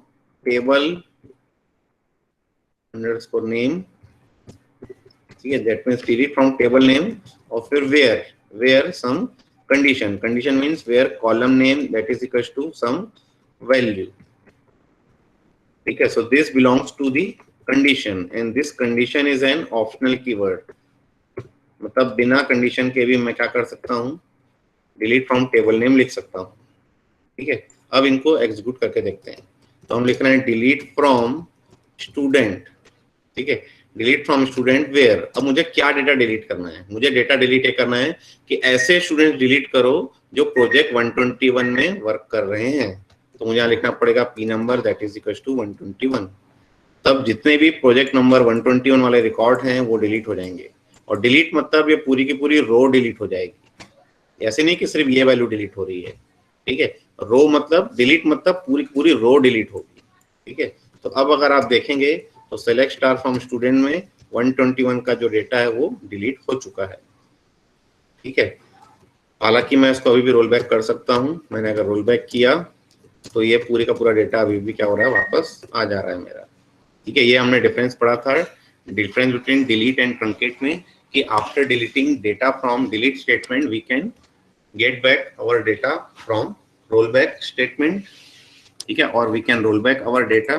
table underscore name. ठीक है, that means delete from table name और फिर where some condition. Condition means where column name that is equal to some value. ठीक है, so this belongs to the condition and this condition is an optional keyword। मतलब बिना condition के भी मैं क्या कर सकता हूँ? डिलीट फ्रॉम टेबल नेम लिख सकता हूँ। ठीक है, अब इनको एग्जीक्यूट करके देखते हैं। तो हम लिख रहे हैं डिलीट फ्रॉम स्टूडेंट। ठीक है, डिलीट फ्रॉम स्टूडेंट वेयर। अब मुझे क्या डेटा डिलीट करना है? मुझे डेटा डिलीट करना है कि ऐसे स्टूडेंट डिलीट करो जो प्रोजेक्ट 121 में वर्क कर रहे हैं। तो मुझे यहाँ लिखना पड़ेगा P number that is equal to 121। तब जितने भी प्रोजेक्ट नंबर 121 वाले रिकॉर्ड हैं वो डिलीट हो जाएंगे। और डिलीट मतलब ये पूरी की पूरी रो डिलीट हो जाएगी। ऐसे नहीं कि सिर्फ ये वैल्यू डिलीट हो रही है। ठीक है, रो मतलब डिलीट मतलब पूरी पूरी रो डिलीट होगी। ठीक है, तो अब अगर आप देखेंगे तो सेलेक्ट स्टार फ्रॉम स्टूडेंट में 121 का जो डेटा है वो डिलीट हो चुका है। ठीक है, हालांकि मैं इसको अभी भी रोल बैक कर सकता हूँ। मैंने अगर रोल बैक किया तो ये पूरी का पूरा डेटा अभी भी क्या हो रहा है? वापस आ जा रहा है मेरा। ठीक है, ये हमने डिफरेंस पढ़ा था, difference between delete and truncate में, कि after deleting data from delete statement we can get back our data from roll back statement. ठीक है, और we can roll back our data,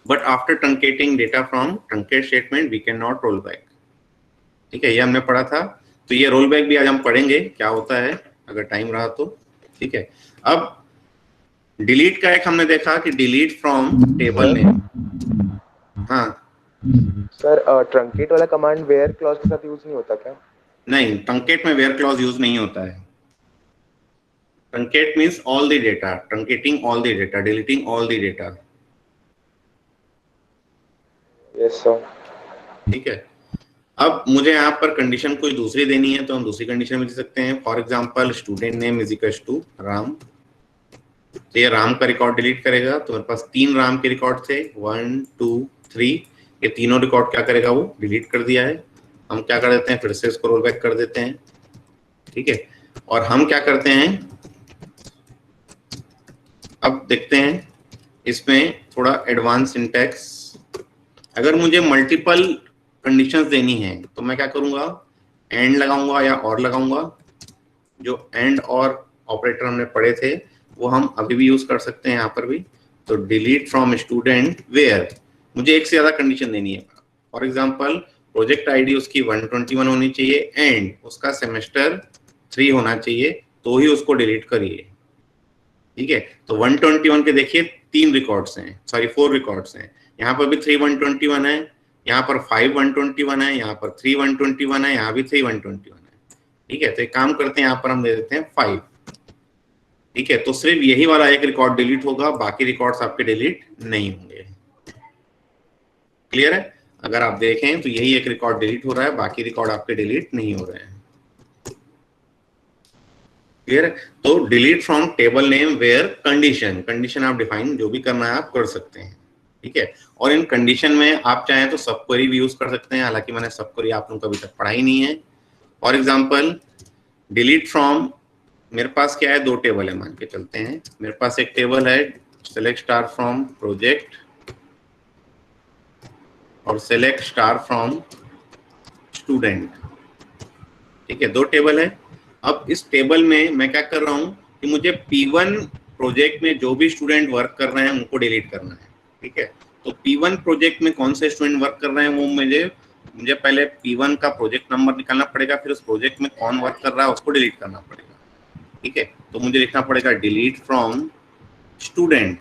but after truncating data from truncate statement we can not roll back. ठीक है, ये हमने पढ़ा था। तो ये रोल बैक भी आज हम पढ़ेंगे क्या होता है अगर टाइम रहा तो। ठीक है, अब डिलीट का एक हमने देखा कि डिलीट फ्रॉम टेबल नेम। हाँ सर, ट्रंकेट वाला कमांड वेयर क्लॉज के साथ यूज नहीं होता क्या? नहीं, ट्रंकेट में वेयर क्लॉज यूज नहीं होता है। Truncate means all the data, truncating all the data, deleting all the data. Yes sir. ठीक है, अब मुझे यहाँ पर कंडीशन कोई दूसरी देनी है तो हम दूसरी कंडीशन में दे सकते हैं। For example student name is equal to Ram. तो ये राम का रिकॉर्ड डिलीट करेगा। तो मेरे पास 3 राम के रिकॉर्ड थे, 1, 2, 3। ये तीनों रिकॉर्ड क्या करेगा? वो डिलीट कर दिया है। हम क्या कर देते हैं? फिर से इसको रोल बैक कर देते हैं। ठीक है, और हम क्या करते हैं? अब देखते हैं इसमें थोड़ा एडवांस सिंटैक्स। अगर मुझे मल्टीपल कंडीशंस देनी है तो मैं क्या करूंगा? एंड लगाऊंगा या और लगाऊंगा। जो एंड और ऑपरेटर हमने पढ़े थे वो हम अभी भी यूज कर सकते हैं यहाँ पर भी। तो डिलीट फ्रॉम स्टूडेंट वेयर, मुझे एक से ज्यादा कंडीशन देनी है। फॉर एग्जांपल प्रोजेक्ट आईडी उसकी 121 होनी चाहिए एंड उसका सेमेस्टर 3 होना चाहिए, तो ही उसको डिलीट करिए। ठीक है, तो 121 के देखिए 3 रिकॉर्ड्स हैं, सॉरी 4 रिकॉर्ड्स हैं। यहाँ पर भी 3 121 है, यहाँ पर 5 121 है, यहाँ पर 3 121 है, यहाँ भी 3 121 है। ठीक है, तो एक काम करते हैं, यहाँ पर हम दे देते हैं 5। ठीक है, तो सिर्फ यही वाला एक रिकॉर्ड डिलीट होगा, बाकी रिकॉर्ड्स आपके डिलीट नहीं होंगे। क्लियर है? अगर आप देखें तो यही एक रिकॉर्ड डिलीट हो रहा है, बाकी रिकॉर्ड आपके डिलीट नहीं हो रहे हैं। क्लियर है? तो delete from table name where condition, condition आप डिफाइन जो भी करना है आप कर सकते हैं, ठीक है। और इन कंडीशन में आप चाहें तो सब क्वेरी भी यूज कर सकते हैं, हालांकि मैंने सब क्वेरी आप लोगों को अभी तक पढ़ाई नहीं है। फॉर एग्जाम्पल डिलीट फ्रॉम, मेरे पास क्या है, दो टेबल है, मान के चलते हैं मेरे पास एक टेबल है सेलेक्ट स्टार फ्रॉम प्रोजेक्ट और सेलेक्ट स्टार फ्रॉम स्टूडेंट, ठीक है, दो टेबल है। अब इस टेबल में मैं क्या कर रहा हूं कि मुझे P1 प्रोजेक्ट में जो भी स्टूडेंट वर्क कर रहे हैं उनको डिलीट करना है, ठीक है। तो P1 प्रोजेक्ट में कौन से स्टूडेंट वर्क कर रहे हैं वो मुझे पहले P1 का प्रोजेक्ट नंबर निकालना पड़ेगा, फिर उस प्रोजेक्ट में कौन वर्क कर रहा है उसको डिलीट करना पड़ेगा, ठीक है। तो मुझे लिखना पड़ेगा डिलीट फ्रॉम स्टूडेंट,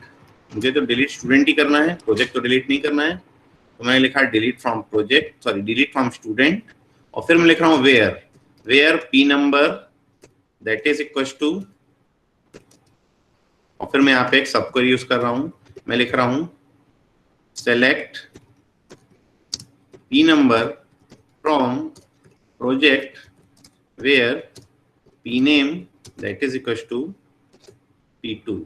मुझे तो डिलीट स्टूडेंट ही करना है, प्रोजेक्ट तो डिलीट नहीं करना है। तो मैंने लिखा delete from project, sorry delete from student, और फिर मैं लिख रहा हूँ where P number that is equal to, और फिर मैं यहाँ पे एक सब क्वेरी यूज कर रहा हूँ, मैं लिख रहा हूँ select P number from project where P name that is equal to P2,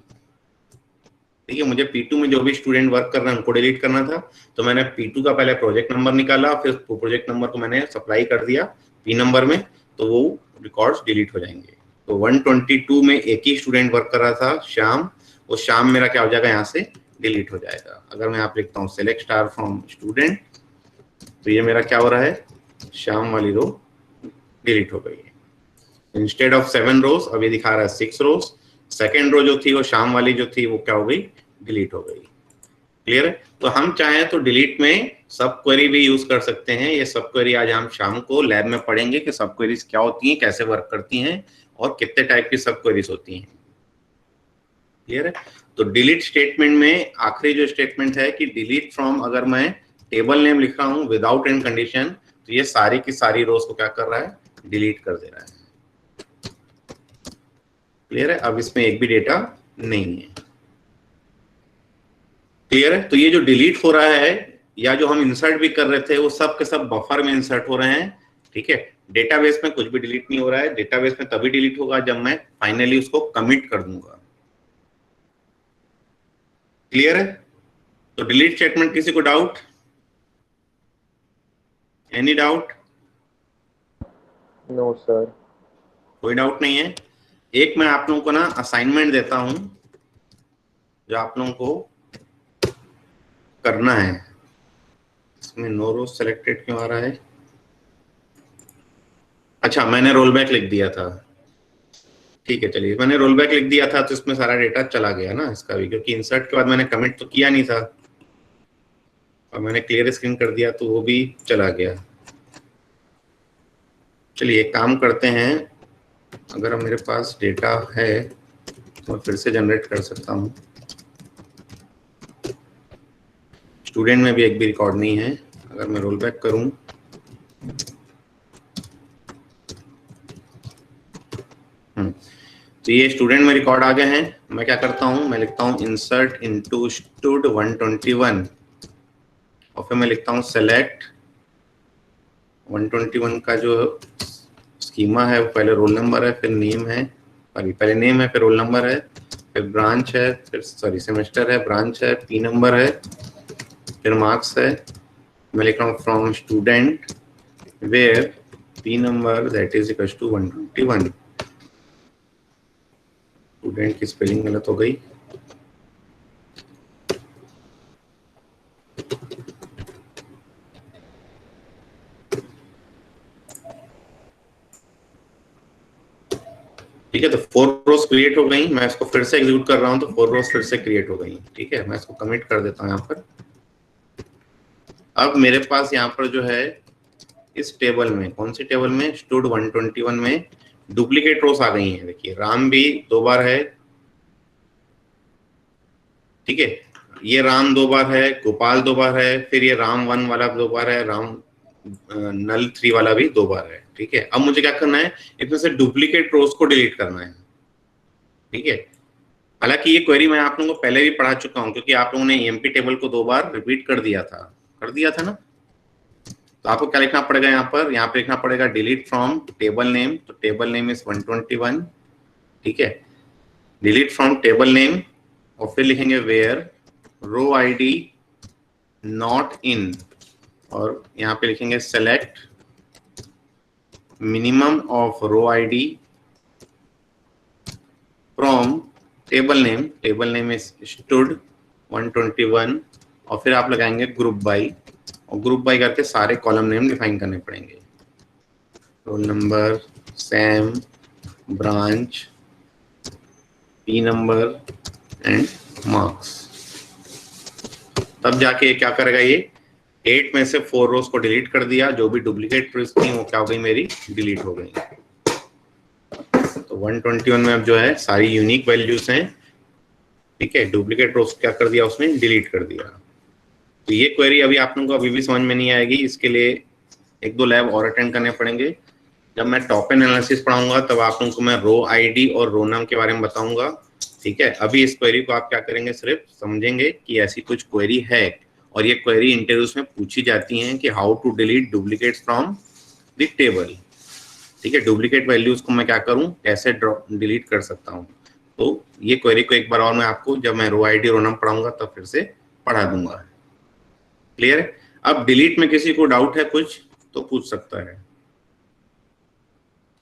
ठीक है। मुझे P2 में जो भी स्टूडेंट वर्क कर रहे हैं उनको डिलीट करना था, तो मैंने P2 का पहले प्रोजेक्ट नंबर निकाला, फिर प्रोजेक्ट नंबर को मैंने सप्लाई कर दिया P नंबर में, तो वो रिकॉर्ड्स डिलीट हो जाएंगे। तो 122 में एक ही स्टूडेंट वर्क कर रहा था श्याम, वो श्याम मेरा क्या हो जाएगा, यहाँ से डिलीट हो जाएगा। अगर मैं यहाँ पे लिखता हूँ सेलेक्ट स्टार फ्रॉम स्टूडेंट, तो ये मेरा क्या हो रहा है, श्याम वाली रो डिलीट हो गई है। इंस्टेड ऑफ 7 रोज अब ये दिखा रहा है 6 रोज, सेकेंड रो जो थी वो शाम वाली जो थी वो क्या हो गई, डिलीट हो गई। क्लियर है? तो हम चाहें तो डिलीट में सब क्वेरी भी यूज कर सकते हैं। ये सब क्वेरी आज हम शाम को लैब में पढ़ेंगे कि सब क्वेरीज क्या होती हैं, कैसे वर्क करती हैं और कितने टाइप की सब क्वेरीज होती हैं। क्लियर है? तो डिलीट स्टेटमेंट में आखिरी जो स्टेटमेंट है कि डिलीट फ्रॉम, अगर मैं टेबल नेम लिख रहा हूं विदाउट एनी कंडीशन, तो ये सारी की सारी रोज को क्या कर रहा है, डिलीट कर दे रहा है। क्लियर है? अब इसमें एक भी डेटा नहीं है। क्लियर है? तो ये जो डिलीट हो रहा है या जो हम इंसर्ट भी कर रहे थे वो सब के सब बफर में इंसर्ट हो रहे हैं। ठीक है, डेटाबेस में कुछ भी डिलीट नहीं हो रहा है। डेटाबेस में तभी डिलीट होगा जब मैं फाइनली उसको कमिट कर दूंगा। क्लियर है? तो डिलीट स्टेटमेंट, किसी को doubt? Any doubt? No sir, कोई डाउट नहीं है। एक मैं आप लोगों को ना असाइनमेंट देता हूं जो आप लोगों को करना है। इसमें नो रोज सेलेक्टेड क्यों आ रहा है? अच्छा, मैंने रोल बैक लिख दिया था। ठीक है, चलिए, मैंने रोल बैक लिख दिया था तो इसमें सारा डेटा चला गया ना इसका भी, क्योंकि इंसर्ट के बाद मैंने कमिट तो किया नहीं था और मैंने क्लियर स्क्रीन कर दिया तो वो भी चला गया। चलिए एक काम करते हैं, अगर मेरे पास डेटा है तो मैं फिर से जनरेट कर सकता हूँ। स्टूडेंट में भी एक भी रिकॉर्ड नहीं है। अगर मैं रोल बैक करूं तो ये स्टूडेंट में रिकॉर्ड आ गए हैं। मैं क्या करता हूं, मैं लिखता हूं इंसर्ट इनटू स्टूड 121 और फिर मैं लिखता हूं सेलेक्ट 121 का जो स्कीमा है वो पहले रोल नंबर है, फिर नेम है, पहले नेम है, फिर रोल नंबर है, फिर ब्रांच है, फिर सॉरी सेमेस्टर है, ब्रांच है, पी नंबर है, फिर मार्क्स है। मैं लिख रहा हूँ from student where P number that is equal to 121। Student की स्पेलिंग गलत हो गई। ठीक है, तो 4 रोज क्रिएट हो गई। मैं इसको फिर से एग्जीक्यूट कर रहा हूं तो 4 रोज फिर से क्रिएट हो गई। ठीक है, मैं इसको कमिट कर देता हूं यहाँ पर। अब मेरे पास यहाँ पर जो है इस टेबल में, कौन सी टेबल में, स्टूड 121 में डुप्लीकेट रोज आ गई हैं। देखिए राम भी 2 बार है, ठीक है, ये राम 2 बार है, गोपाल 2 बार है, फिर ये राम 1 वाला 2 बार है, राम नल 3 वाला भी 2 बार है। ठीक है, अब मुझे क्या करना है, इसमें से डुप्लीकेट रोज को डिलीट करना है। ठीक है, हालांकि ये क्वेरी मैं आप लोगों को पहले भी पढ़ा चुका हूं क्योंकि आप लोगों ने एमपी टेबल को 2 बार रिपीट कर दिया था ना। तो आपको क्या लिखना पड़ेगा यहाँ पे लिखना पड़ेगा डिलीट फ्रॉम टेबल नेम। तो टेबल नेम इज 121 ठीक है, डिलीट फ्रॉम टेबल नेम और फिर लिखेंगे where row ID not in, और यहाँ पे लिखेंगे select minimum of row ID from table name is stud 121, और फिर आप लगाएंगे ग्रुप बाई, और ग्रुप बाई करके सारे कॉलम नेम डिफाइन करने पड़ेंगे, roll number, sem, branch, P number and marks. तब जाके क्या करेगा ये 8 में से 4 रोज को डिलीट कर दिया, जो भी डुप्लीकेट रोज थी वो क्या हो गई, मेरी डिलीट हो गई। तो 121 में अब जो है सारी यूनिक वैल्यूज हैं, ठीक है, डुप्लीकेट रोज क्या कर दिया उसने, डिलीट कर दिया। तो ये क्वेरी अभी आप लोगों को अभी भी समझ में नहीं आएगी, इसके लिए 1-2 लैब और अटेंड करने पड़ेंगे। जब मैं टॉप एनालिसिस पढ़ाऊंगा तब आप लोगों को मैं रो आईडी और रो नाम के बारे में बताऊंगा, ठीक है। अभी इस क्वेरी को आप क्या करेंगे, सिर्फ समझेंगे कि ऐसी कुछ क्वेरी है, और ये क्वेरी इंटरव्यूज में पूछी जाती हैं कि how to delete duplicates from the table, ठीक है। डुप्लीकेट वैल्यूज को मैं क्या करूं, कैसे डिलीट कर सकता हूं। तो ये क्वेरी को एक बार और मैं आपको जब मैं रो आईडी रो नाम पढ़ाऊंगा तब फिर से पढ़ा दूंगा। क्लियर है? अब डिलीट में किसी को डाउट है कुछ तो पूछ सकता है।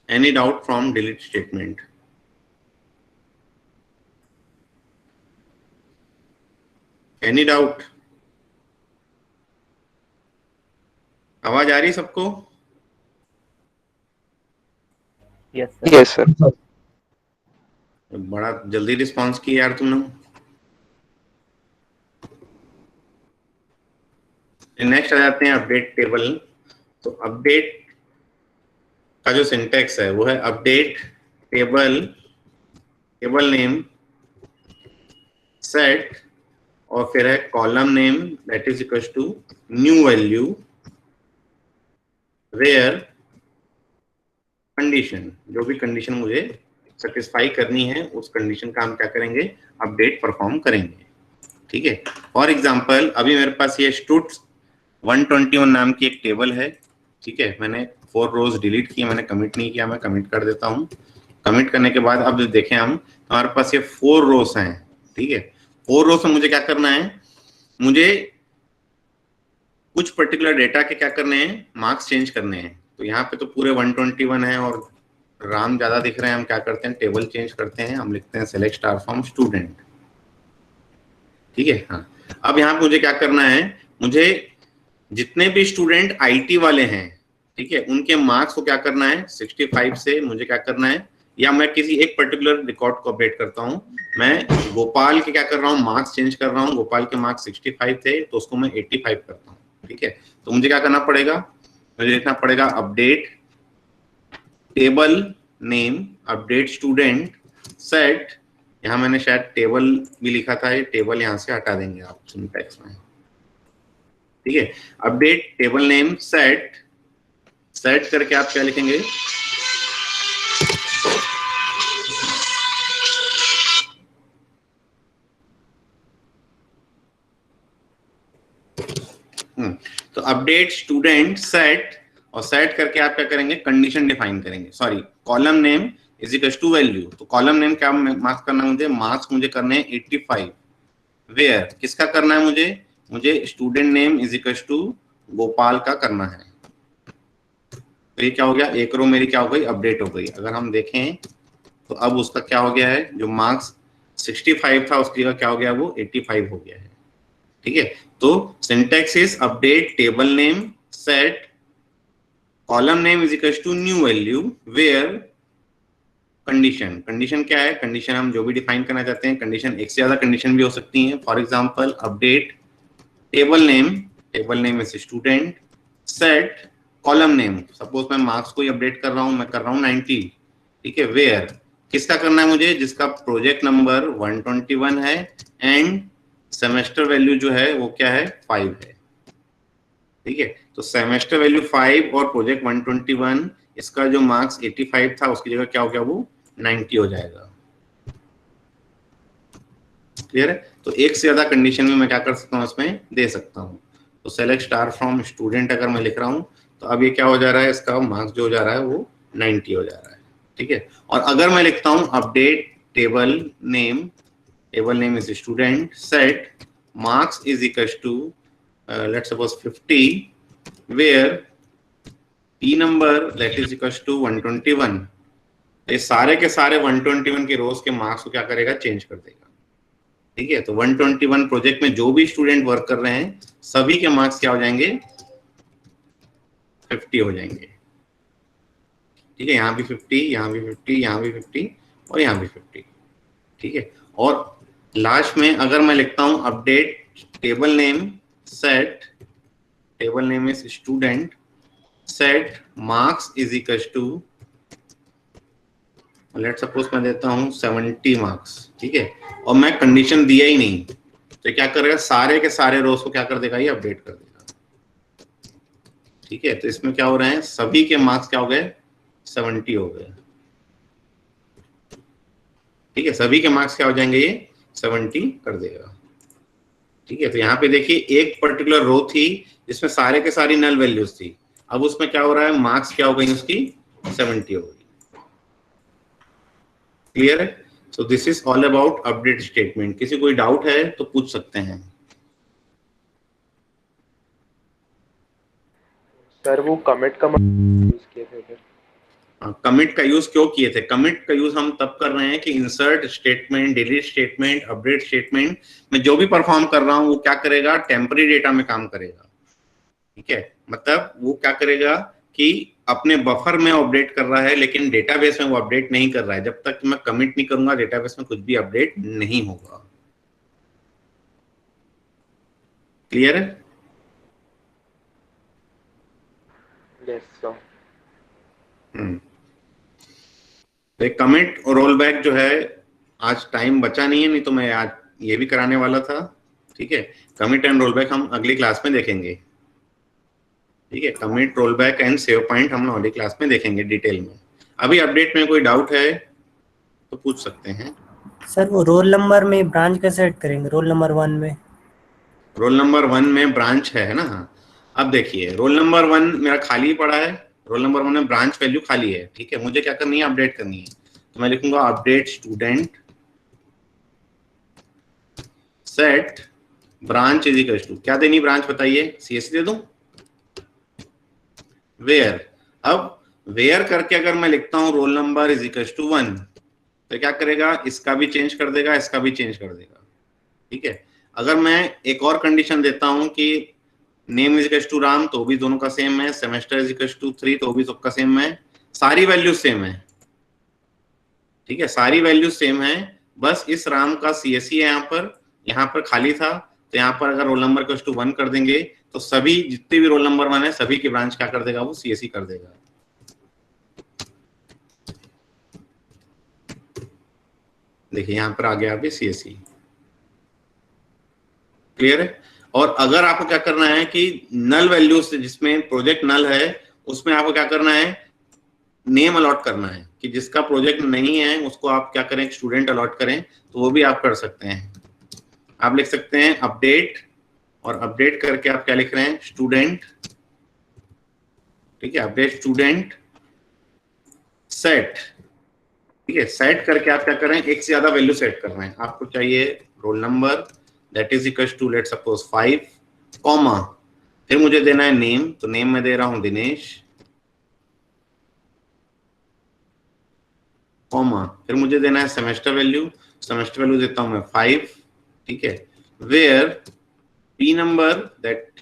Any doubt from delete statement? Any doubt? आवाज आ रही सबको? Yes sir. बड़ा जल्दी रिस्पांस किया यार तुमने। नेक्स्ट आ जाते हैं अपडेट टेबल। तो अपडेट का जो सिंटेक्स है वो है अपडेट टेबल नेम सेट और फिर है column name that is equal to new value where condition, जो भी कंडीशन मुझे सेटिस्फाई करनी है उस कंडीशन का हम क्या करेंगे, अपडेट परफॉर्म करेंगे, ठीक है। फॉर एग्जांपल अभी मेरे पास ये स्टूड 121 नाम की एक टेबल है, ठीक है। मैंने 4 रोज डिलीट किए, मैंने कमिट नहीं किया, मैं कमिट कर देता हूँ। कमिट करने के बाद अब देखें हम, हमारे पास ये 4 रोज हैं, ठीक है। 4 रोज में मुझे क्या करना है, मुझे कुछ पर्टिकुलर डेटा के क्या करने हैं, मार्क्स चेंज करने हैं। तो यहाँ पे तो पूरे 121 है और राम ज्यादा दिख रहे हैं, हम क्या करते हैं, टेबल चेंज करते हैं, हम लिखते हैं सेलेक्ट स्टार फ्रॉम स्टूडेंट, ठीक है। हाँ, अब यहाँ पे मुझे क्या करना है, मुझे जितने भी स्टूडेंट आईटी वाले हैं, ठीक है, उनके मार्क्स को क्या करना है, 65 से मुझे क्या करना है, या मैं किसी एक पर्टिकुलर रिकॉर्ड को अपडेट करता हूँ। मैं गोपाल के क्या कर रहा हूँ, मार्क्स चेंज कर रहा हूँ। गोपाल के मार्क्स 65 थे तो उसको मैं 85 करता हूँ, ठीक है। तो मुझे क्या करना पड़ेगा, मुझे लिखना पड़ेगा update table name update student set, यहाँ मैंने शायद टेबल भी लिखा था, ये टेबल यहाँ से हटा देंगे आप सिंटैक्स में, ठीक है। अपडेट टेबल नेम सेट करके आप क्या लिखेंगे, तो अपडेट स्टूडेंट सेट, और सेट करके आप क्या करेंगे, कंडीशन डिफाइन करेंगे, sorry column name is equal to value. तो कॉलम नेम क्या मार्क्स करना है मुझे, मार्क्स मुझे करने हैं 85, वेयर किसका करना है मुझे student name is equal to Gopal का करना है। तो ये क्या हो गया, एक रो मेरी क्या हो गई, अपडेट हो गई। अगर हम देखें तो अब उसका क्या हो गया है, जो मार्क्स 65 था उसकी जगह क्या हो गया, वो 85 हो गया है, ठीक है। तो syntax is update table name set column name is equal to new value where condition क्या है, कंडीशन हम जो भी डिफाइन करना चाहते हैं, कंडीशन एक से ज्यादा कंडीशन भी हो सकती हैं। For example update table name is student set column name, suppose मैं मार्क्स को ही अपडेट कर रहा हूं, मैं कर रहा हूं 90, ठीक है। वेयर किसका करना है मुझे, जिसका प्रोजेक्ट नंबर 121 है एंड सेमेस्टर वैल्यू जो है वो क्या है, 5 है, ठीक है। तो सेमेस्टर वैल्यू 5 और प्रोजेक्ट 121, इसका जो मार्क्स 85 था उसकी जगह क्या हो गया, वो 90 हो जाएगा। क्लियर है? तो एक से ज्यादा कंडीशन में मैं क्या कर सकता हूँ, इसमें दे सकता हूँ। तो सेलेक्ट स्टार फ्रॉम स्टूडेंट अगर मैं लिख रहा हूँ तो अब ये क्या हो जा रहा है, इसका मार्क्स जो हो जा रहा है वो 90 हो जा रहा है, ठीक है। और अगर मैं लिखता हूं update table name is student, set marks is equal to let's suppose 50, where P number that is equal to 121, ये सारे के सारे 121 के रोज के मार्क्स को क्या करेगा, चेंज कर देगा। ठीक है, तो 121 प्रोजेक्ट में जो भी स्टूडेंट वर्क कर रहे हैं सभी के मार्क्स क्या हो जाएंगे, 50 हो जाएंगे। ठीक है, यहाँ भी 50, यहाँ भी 50, यहाँ भी 50 और यहाँ भी 50। ठीक है, और लास्ट में अगर मैं लिखता हूं update table name set table name is student, set marks is equal to let suppose मैं देता हूं 70 मार्क्स। ठीक है, और मैं कंडीशन दिया ही नहीं, तो क्या करेगा, सारे के सारे रोज को क्या कर देगा, ये अपडेट कर देगा। ठीक है, तो इसमें क्या हो रहे हैं, सभी के मार्क्स क्या हो गए, 70 हो गए। ठीक है, सभी के मार्क्स क्या हो जाएंगे, ये 70 कर देगा। ठीक है, तो यहाँ पे देखिए एक पर्टिकुलर रो थी जिसमें सारे के सारी नल वैल्यूज थी, अब उसमें क्या हो रहा है, मार्क्स क्या हो गई उसकी, 70 हो गई। क्लियर है? So this is all about update statement. किसी कोई डाउट है तो पूछ सकते हैं। सर वो कमिट का यूज किए थे फिर? कमिट का यूज क्यों किए थे, कमिट का यूज हम तब कर रहे हैं कि insert statement, delete statement, update statement में जो भी परफॉर्म कर रहा हूं वो क्या करेगा, टेम्पररी डेटा में काम करेगा। ठीक है, मतलब वो क्या करेगा कि अपने बफर में अपडेट कर रहा है लेकिन डेटाबेस में वो अपडेट नहीं कर रहा है। जब तक मैं कमिट नहीं करूंगा डेटाबेस में कुछ भी अपडेट नहीं होगा। क्लियर है? Yes sir. एक कमिट और रोल बैक जो है, आज टाइम बचा नहीं है, नहीं तो मैं आज ये भी कराने वाला था। ठीक है, कमिट एंड रोल बैक हम अगली क्लास में देखेंगे। ठीक है, commit, roll back and save point हम अगली क्लास में देखेंगे डिटेल में। अभी अपडेट में कोई डाउट है तो पूछ सकते हैं। सर वो रोल नंबर में ब्रांच कैसे ऐड करेंगे, रोल नंबर 1 में? रोल नंबर 1 में ब्रांच है ना। अब देखिए रोल नंबर 1 मेरा खाली पड़ा है, रोल नंबर 1 में ब्रांच वैल्यू खाली है। ठीक है, मुझे क्या करनी है, अपडेट करनी है। तो मैं लिखूंगा update student set branch is equal to, क्या देनी ब्रांच बताइए, CSC दे दूं, वेयर। अब वेयर करके अगर मैं लिखता हूं roll number is equal to 1, तो क्या करेगा, इसका भी चेंज कर देगा, इसका भी चेंज कर देगा। ठीक है, अगर मैं एक और कंडीशन देता हूं कि name is equal to Ram, तो भी दोनों का सेम है, सेमेस्टर इज इक्वल टू 3, तो भी सबका सेम है, सारी वैल्यू सेम है। ठीक है, सारी वैल्यू सेम है, बस इस राम का CSC है, यहाँ पर खाली था, तो यहाँ पर अगर रोल नंबर इक्वल टू 1 कर देंगे तो सभी जितने भी रोल नंबर 1 है सभी की ब्रांच क्या कर देगा, वो CSC कर देगा। देखिए यहाँ पर आ गया अभी CSC। क्लियर है? और अगर आपको क्या करना है कि नल वैल्यू से, जिसमें प्रोजेक्ट नल है उसमें आपको क्या करना है, नेम अलॉट करना है, कि जिसका प्रोजेक्ट नहीं है उसको आप क्या करें, स्टूडेंट अलॉट करें, तो वो भी आप कर सकते हैं। आप लिख सकते हैं अपडेट, और अपडेट करके आप क्या लिख रहे हैं, स्टूडेंट। ठीक है, अपडेट स्टूडेंट सेट। ठीक है, सेट करके आप क्या करें, एक से ज्यादा वैल्यू सेट कर रहे हैं। आपको चाहिए roll number that is equal to let suppose 5, comma, फिर मुझे देना है नेम, तो नेम में दे रहा हूं दिनेश, कॉमा, फिर मुझे देना है सेमेस्टर वैल्यू, सेमेस्टर वैल्यू देता हूं मैं 5। ठीक है, where P number that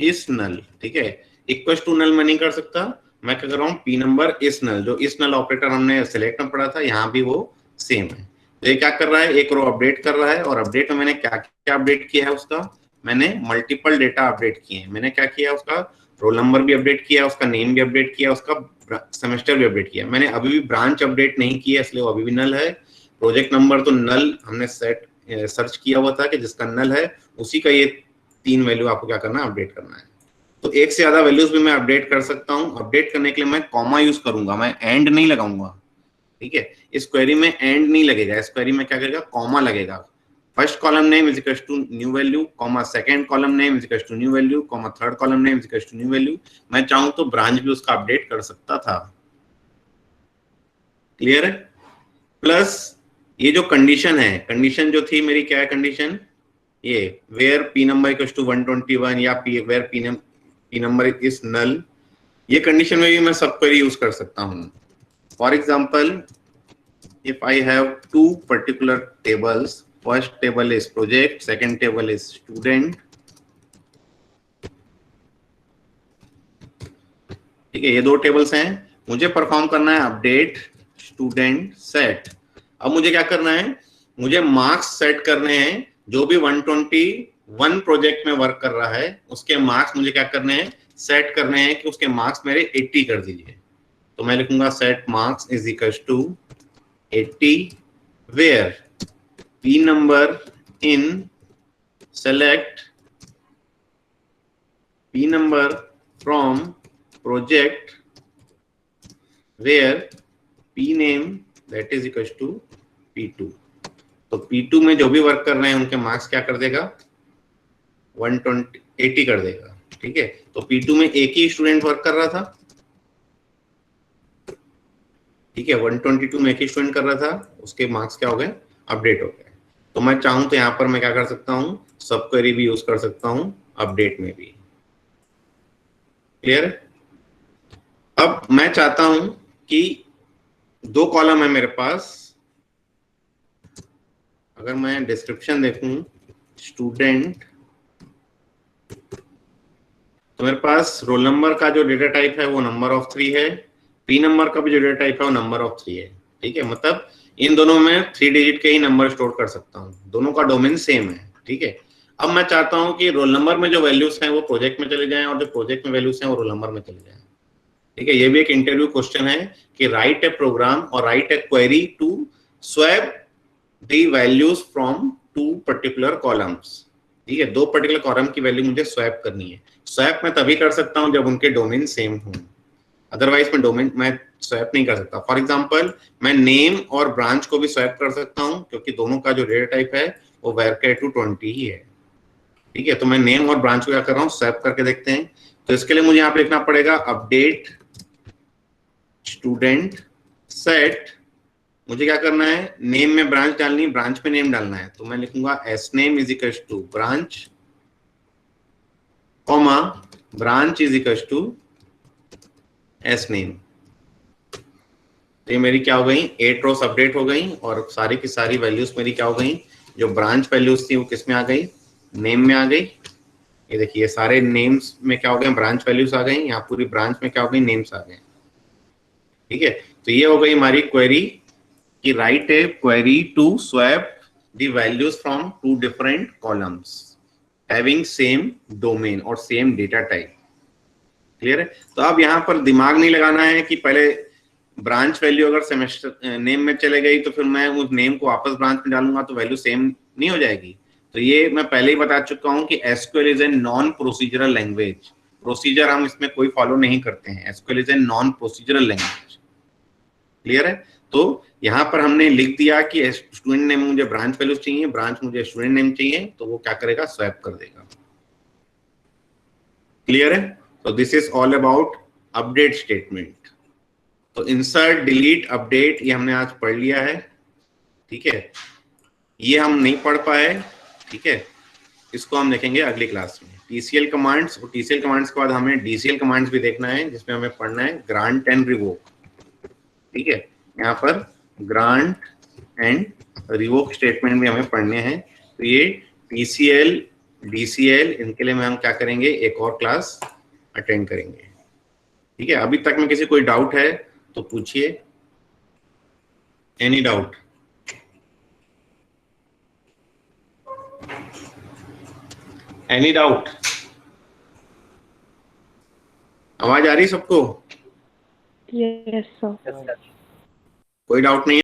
is null. ठीक है, इक्वल टू नल मैं नहीं कर सकता, मैं क्या कर रहा हूँ, पी नंबर इज नल, जो इस नल ऑपरेटर हमने सिलेक्ट में पढ़ा था, यहाँ भी वो सेम है। तो ये क्या कर रहा है, एक रो अपडेट कर रहा है, और अपडेट में मैंने क्या क्या अपडेट किया है, उसका मैंने मल्टीपल डेटा अपडेट किए हैं। मैंने क्या किया, उसका रोल नंबर भी अपडेट किया, उसका नेम भी अपडेट किया, उसका सेमेस्टर भी अपडेट किया। मैंने अभी भी ब्रांच अपडेट नहीं किया, इसलिए वो अभी भी नल है। प्रोजेक्ट नंबर तो नल हमने सर्च किया हुआ था कि जिसका नल है उसी का ये 3 वैल्यू आपको क्या करना है, अपडेट करना है। तो एक से ज्यादा वैल्यूज भी मैं अपडेट कर सकता हूं। अपडेट करने के लिए मैं कॉमा यूज करूंगा, मैं एंड नहीं लगाऊंगा। ठीक है, इस क्वेरी में एंड नहीं लगेगा, इस क्वेरी में क्या करेगा, कॉमा लगेगा। First column name is equal to new value, comma, second column name is equal to new value, comma, third column name is equal to new value. मैं चाहूं तो ब्रांच भी उसका अपडेट कर सकता था। क्लियर है? प्लस ये जो कंडीशन है, कंडीशन जो थी मेरी, क्या है कंडीशन, ये where P number equals to 121 या where P number is null, ये कंडीशन में भी मैं सब क्वेरी यूज कर सकता हूँ. For example, if I have two particular tables, first table is project, second table is student. ठीक है, ये दो टेबल्स हैं, मुझे परफॉर्म करना है अपडेट स्टूडेंट सेट. अब मुझे क्या करना है, मुझे मार्क्स सेट करने हैं. जो भी 121 प्रोजेक्ट में वर्क कर रहा है उसके मार्क्स मुझे क्या करने हैं, सेट करने हैं कि उसके मार्क्स मेरे 80 कर दीजिए. तो मैं लिखूंगा set marks is equal to 80 where p number in select p number from project where p name that is equals to p2. तो p2 में जो भी वर्क कर रहे हैं उनके मार्क्स क्या कर देगा, 80 कर देगा. ठीक है, तो p2 में एक ही स्टूडेंट वर्क कर रहा था. ठीक है, 122 में एक ही स्टूडेंट कर रहा था, उसके मार्क्स क्या हो गए, अपडेट हो गए. तो मैं चाहूं तो यहाँ पर मैं क्या कर सकता हूँ, सब क्वेरी भी यूज कर सकता हूँ अपडेट में भी. क्लियर? अब मैं चाहता हूं कि दो कॉलम है मेरे पास. अगर मैं डिस्क्रिप्शन देखूं स्टूडेंट, तो मेरे पास रोल नंबर का जो डेटा टाइप है वो नंबर ऑफ 3 है, पी नंबर का भी जो डेटा टाइप है वो नंबर ऑफ 3 है. ठीक है, मतलब इन दोनों में 3 डिजिट के ही नंबर स्टोर कर सकता हूँ, दोनों का डोमेन सेम है. ठीक है, अब मैं चाहता हूँ कि रोल नंबर में जो वैल्यूज हैं वो प्रोजेक्ट में चले जाएं और जो प्रोजेक्ट में वैल्यूज हैं वो रोल नंबर में चले जाएं. ठीक है, ये भी एक इंटरव्यू क्वेश्चन है कि राइट ए प्रोग्राम और write a query to swap the values from 2 particular columns. ठीक है, 2 पर्टिकुलर कॉलम की वैल्यू मुझे स्वैप करनी है. स्वैप मैं तभी कर सकता हूं जब उनके डोमेन सेम हों, अदरवाइज मैं स्वैप नहीं कर सकता. फॉर एग्जांपल, मैं नेम और ब्रांच को भी स्वैप कर सकता हूं क्योंकि दोनों का जो डेटा टाइप है वो varchar 20 ही है. ठीक है, तो मैं नेम और ब्रांच को क्या कर रहा हूँ, स्वैप करके देखते हैं. तो इसके लिए मुझे यहाँ पे लिखना पड़ेगा अपडेट स्टूडेंट सेट. मुझे क्या करना है, नेम में ब्रांच डालनी, ब्रांच में नेम डालना है. तो मैं लिखूंगा S name is equal to branch comma branch is equal to S name. तो ये मेरी क्या हो गई, 8 रोज अपडेट हो गई और सारी की सारी वैल्यूज मेरी क्या हो गई, जो ब्रांच वैल्यूज थी वो किस में आ गई, नेम में आ गई. ये देखिए सारे नेम्स में क्या हो गए, ब्रांच वैल्यूज आ गई. यहाँ पूरी ब्रांच में क्या हो गई, नेम्स आ गए. ठीक है, तो ये हो गई हमारी क्वेरी कि write a query to swap the values from 2 different columns having same domain और सेम डेटा टाइप. क्लियर है? तो अब यहाँ पर दिमाग नहीं लगाना है कि पहले ब्रांच वैल्यू अगर सेमेस्टर नेम में चले गई तो फिर मैं उस नेम को वापस ब्रांच में डालूंगा तो वैल्यू सेम नहीं हो जाएगी. तो ये मैं पहले ही बता चुका हूं कि SQL is a non procedural language. Procedure हम इसमें कोई फॉलो नहीं करते हैं. SQL is a non procedural language. Clear है? तो यहाँ पर हमने लिख दिया कि स्टूडेंट नेम मुझे ब्रांच वैल्यूज चाहिए, ब्रांच मुझे स्टूडेंट नेम चाहिए, तो वो क्या करेगा, स्वैप कर देगा. क्लियर है? तो this is all about update statement. तो इंसर्ट डिलीट अपडेट ये हमने आज पढ़ लिया है. ठीक है, ये हम नहीं पढ़ पाए. ठीक है, इसको हम देखेंगे अगली क्लास में. टीसीएल कमांड्स, और टीसीएल कमांड्स के बाद हमें डीसीएल कमांड्स भी देखना है जिसमें हमें पढ़ना है ग्रांट एंड रिवोक. ठीक है, यहाँ पर ग्रांट एंड रिवोक स्टेटमेंट भी हमें पढ़ने हैं. तो ये टीसीएल डीसीएल इनके लिए हम क्या करेंगे, एक और क्लास अटेंड करेंगे. ठीक है, अभी तक में किसी कोई डाउट है तो पूछिए. Any doubt? Any doubt? आवाज आ रही सबको? Yes sir. कोई डाउट नहीं है?